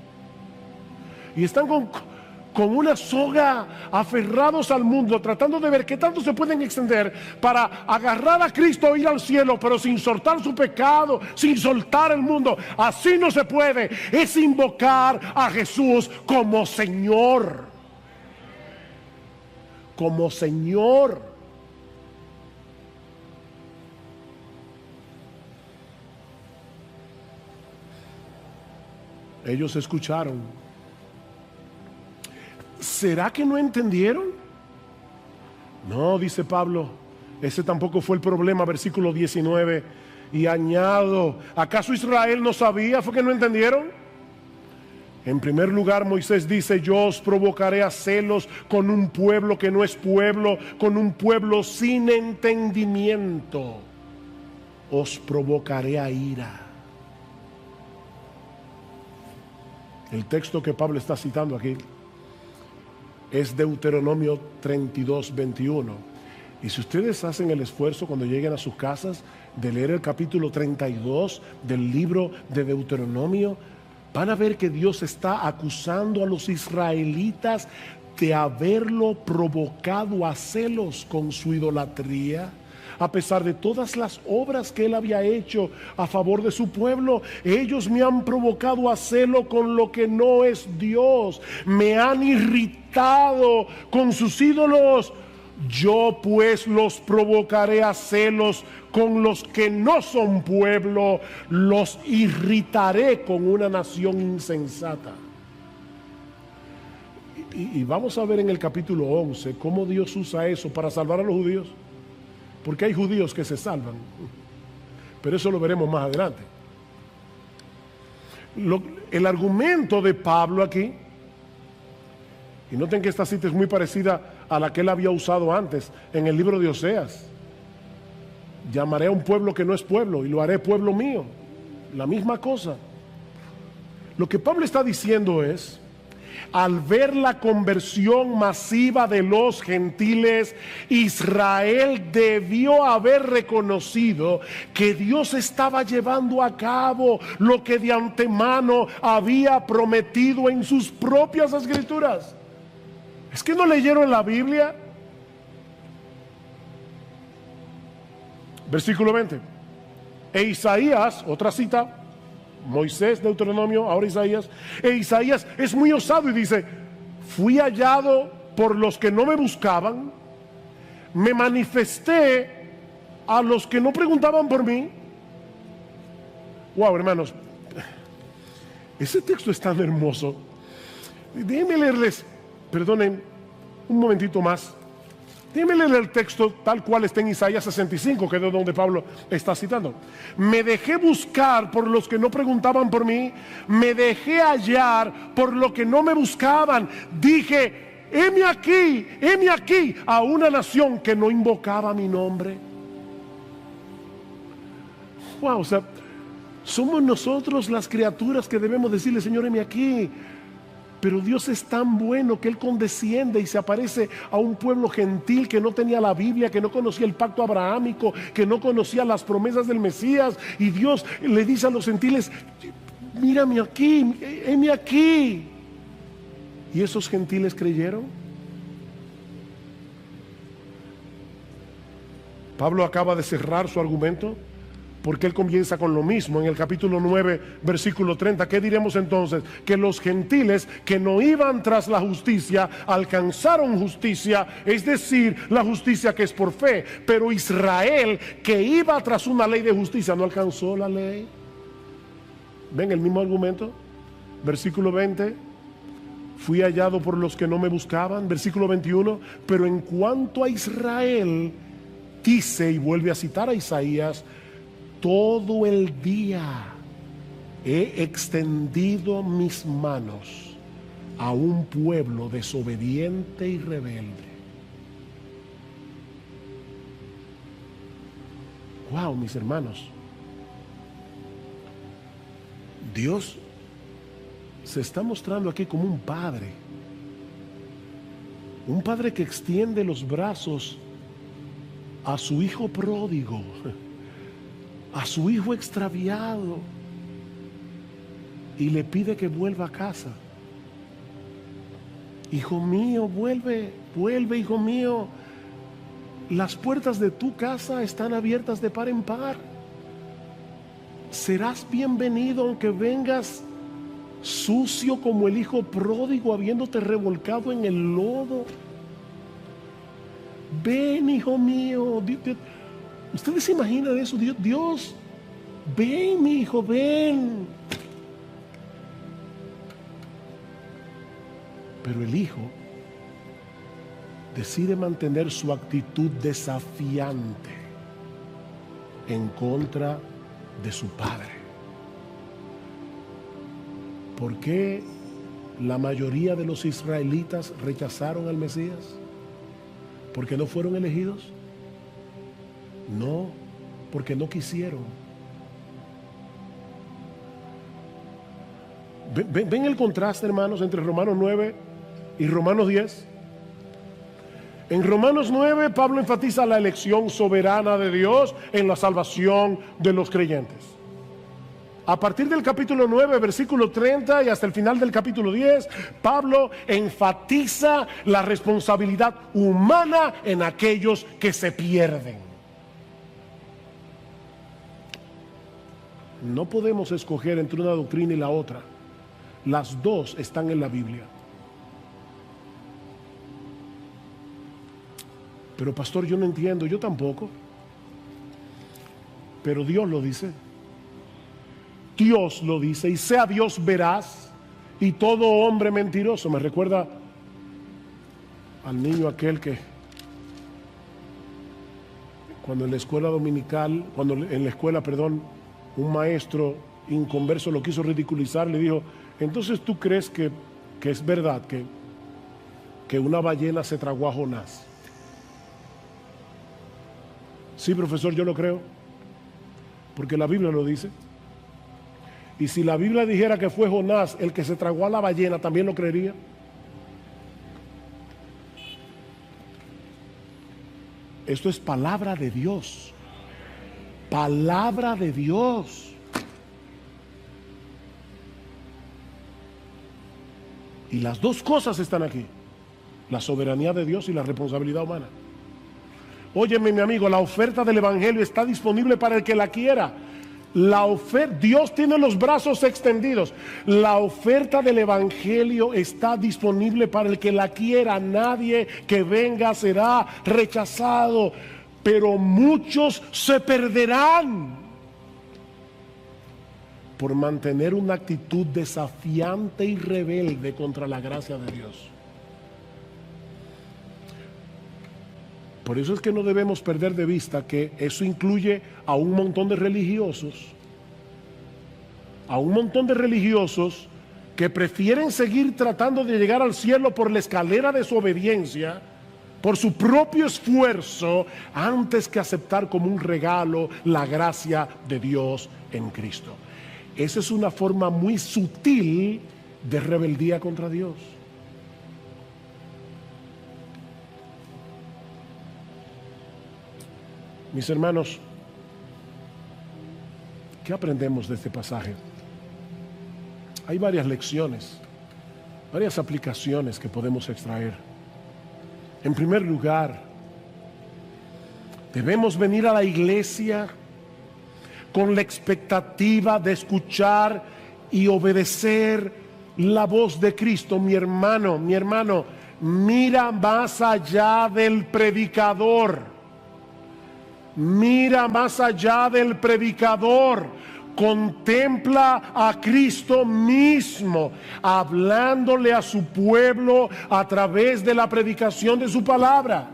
Y están con una soga aferrados al mundo, tratando de ver qué tanto se pueden extender para agarrar a Cristo e ir al cielo, pero sin soltar su pecado, sin soltar el mundo. Así no se puede. Es invocar a Jesús como Señor. Como Señor. Ellos escucharon. ¿Será que no entendieron? No, dice Pablo, ese tampoco fue el problema. Versículo 19. Y añado, ¿acaso Israel no sabía? ¿Fue que no entendieron? En primer lugar, Moisés dice: yo os provocaré a celos con un pueblo que no es pueblo, con un pueblo sin entendimiento. Os provocaré a ira. El texto que Pablo está citando aquí es Deuteronomio 32, 21. Y si ustedes hacen el esfuerzo cuando lleguen a sus casas de leer el capítulo 32 del libro de Deuteronomio, van a ver que Dios está acusando a los israelitas de haberlo provocado a celos con su idolatría. A pesar de todas las obras que él había hecho a favor de su pueblo, ellos me han provocado a celo con lo que no es Dios. Me han irritado con sus ídolos. Yo pues los provocaré a celos con los que no son pueblo. Los irritaré con una nación insensata. Y vamos a ver en el capítulo 11 cómo Dios usa eso para salvar a los judíos. Porque hay judíos que se salvan, pero eso lo veremos más adelante. El argumento de Pablo aquí, y noten que esta cita es muy parecida a la que él había usado antes en el libro de Oseas: llamaré a un pueblo que no es pueblo y lo haré pueblo mío. La misma cosa. Lo que Pablo está diciendo es al ver la conversión masiva de los gentiles, Israel debió haber reconocido que Dios estaba llevando a cabo lo que de antemano había prometido en sus propias escrituras. ¿Es que no leyeron la Biblia? Versículo 20. E Isaías, otra cita, Moisés, Deuteronomio, ahora Isaías. E Isaías es muy osado y dice: fui hallado por los que no me buscaban, me manifesté a los que no preguntaban por mí. Wow, hermanos, ese texto es tan hermoso. Déjenme leerles, perdonen un momentito más. Déjenme leer el texto tal cual está en Isaías 65, que es de donde Pablo está citando. Me dejé buscar por los que no preguntaban por mí, me dejé hallar por los que no me buscaban. Dije: heme aquí a una nación que no invocaba mi nombre. Wow, o sea, somos nosotros las criaturas que debemos decirle: Señor, heme aquí. Pero Dios es tan bueno que Él condesciende y se aparece a un pueblo gentil que no tenía la Biblia, que no conocía el pacto abrahámico, que no conocía las promesas del Mesías. Y Dios le dice a los gentiles: mírame aquí, heme aquí. ¿Y esos gentiles creyeron? Pablo acaba de cerrar su argumento, porque él comienza con lo mismo en el capítulo 9, versículo 30. ¿Qué diremos entonces? Que los gentiles que no iban tras la justicia alcanzaron justicia, es decir, la justicia que es por fe. Pero Israel, que iba tras una ley de justicia, no alcanzó la ley. ¿Ven el mismo argumento? Versículo 20: fui hallado por los que no me buscaban. Versículo 21: pero en cuanto a Israel, dice, y vuelve a citar a Isaías: todo el día he extendido mis manos a un pueblo desobediente y rebelde. Wow, mis hermanos, Dios se está mostrando aquí como un padre que extiende los brazos a su hijo pródigo, a su hijo extraviado, y le pide que vuelva a casa. Hijo mío, vuelve, hijo mío. Las puertas de tu casa están abiertas de par en par. Serás bienvenido aunque vengas sucio como el hijo pródigo, habiéndote revolcado en el lodo. Ven, hijo mío. ¿Ustedes se imaginan eso? Dios, ven, mi hijo, ven. Pero el hijo decide mantener su actitud desafiante en contra de su padre. ¿Por qué la mayoría de los israelitas rechazaron al Mesías? ¿Porque no fueron elegidos? No, porque no quisieron. ¿Ven el contraste, hermanos, entre Romanos 9 y Romanos 10? En Romanos 9, Pablo enfatiza la elección soberana de Dios en la salvación de los creyentes. A partir del capítulo 9, versículo 30 y hasta el final del capítulo 10, Pablo enfatiza la responsabilidad humana en aquellos que se pierden. No podemos escoger entre una doctrina y la otra. Las dos están en la Biblia. Pero pastor, yo no entiendo, yo tampoco. Pero Dios lo dice. Dios lo dice, y sea Dios veraz y todo hombre mentiroso. Me recuerda al niño aquel que cuando en la escuela dominical, un maestro inconverso lo quiso ridiculizar, le dijo: entonces tú crees que es verdad que una ballena se tragó a Jonás. Sí, profesor, yo lo creo, porque la Biblia lo dice. Y si la Biblia dijera que fue Jonás el que se tragó a la ballena, ¿también lo creería? Esto es palabra de Dios. Palabra de Dios. Y las dos cosas están aquí: la soberanía de Dios y la responsabilidad humana. Óyeme, mi amigo, la oferta del Evangelio está disponible para el que la quiera. Dios tiene los brazos extendidos. La oferta del Evangelio está disponible para el que la quiera. Nadie que venga será rechazado, pero muchos se perderán por mantener una actitud desafiante y rebelde contra la gracia de Dios. Por eso es que no debemos perder de vista que eso incluye a un montón de religiosos, que prefieren seguir tratando de llegar al cielo por la escalera de su obediencia, por su propio esfuerzo, antes que aceptar como un regalo la gracia de Dios en Cristo. Esa es una forma muy sutil de rebeldía contra Dios. Mis hermanos, ¿qué aprendemos de este pasaje? Hay varias lecciones, varias aplicaciones que podemos extraer. En primer lugar, debemos venir a la iglesia con la expectativa de escuchar y obedecer la voz de Cristo. Mi hermano, mira más allá del predicador. Mira más allá del predicador. Contempla a Cristo mismo hablándole a su pueblo a través de la predicación de su palabra.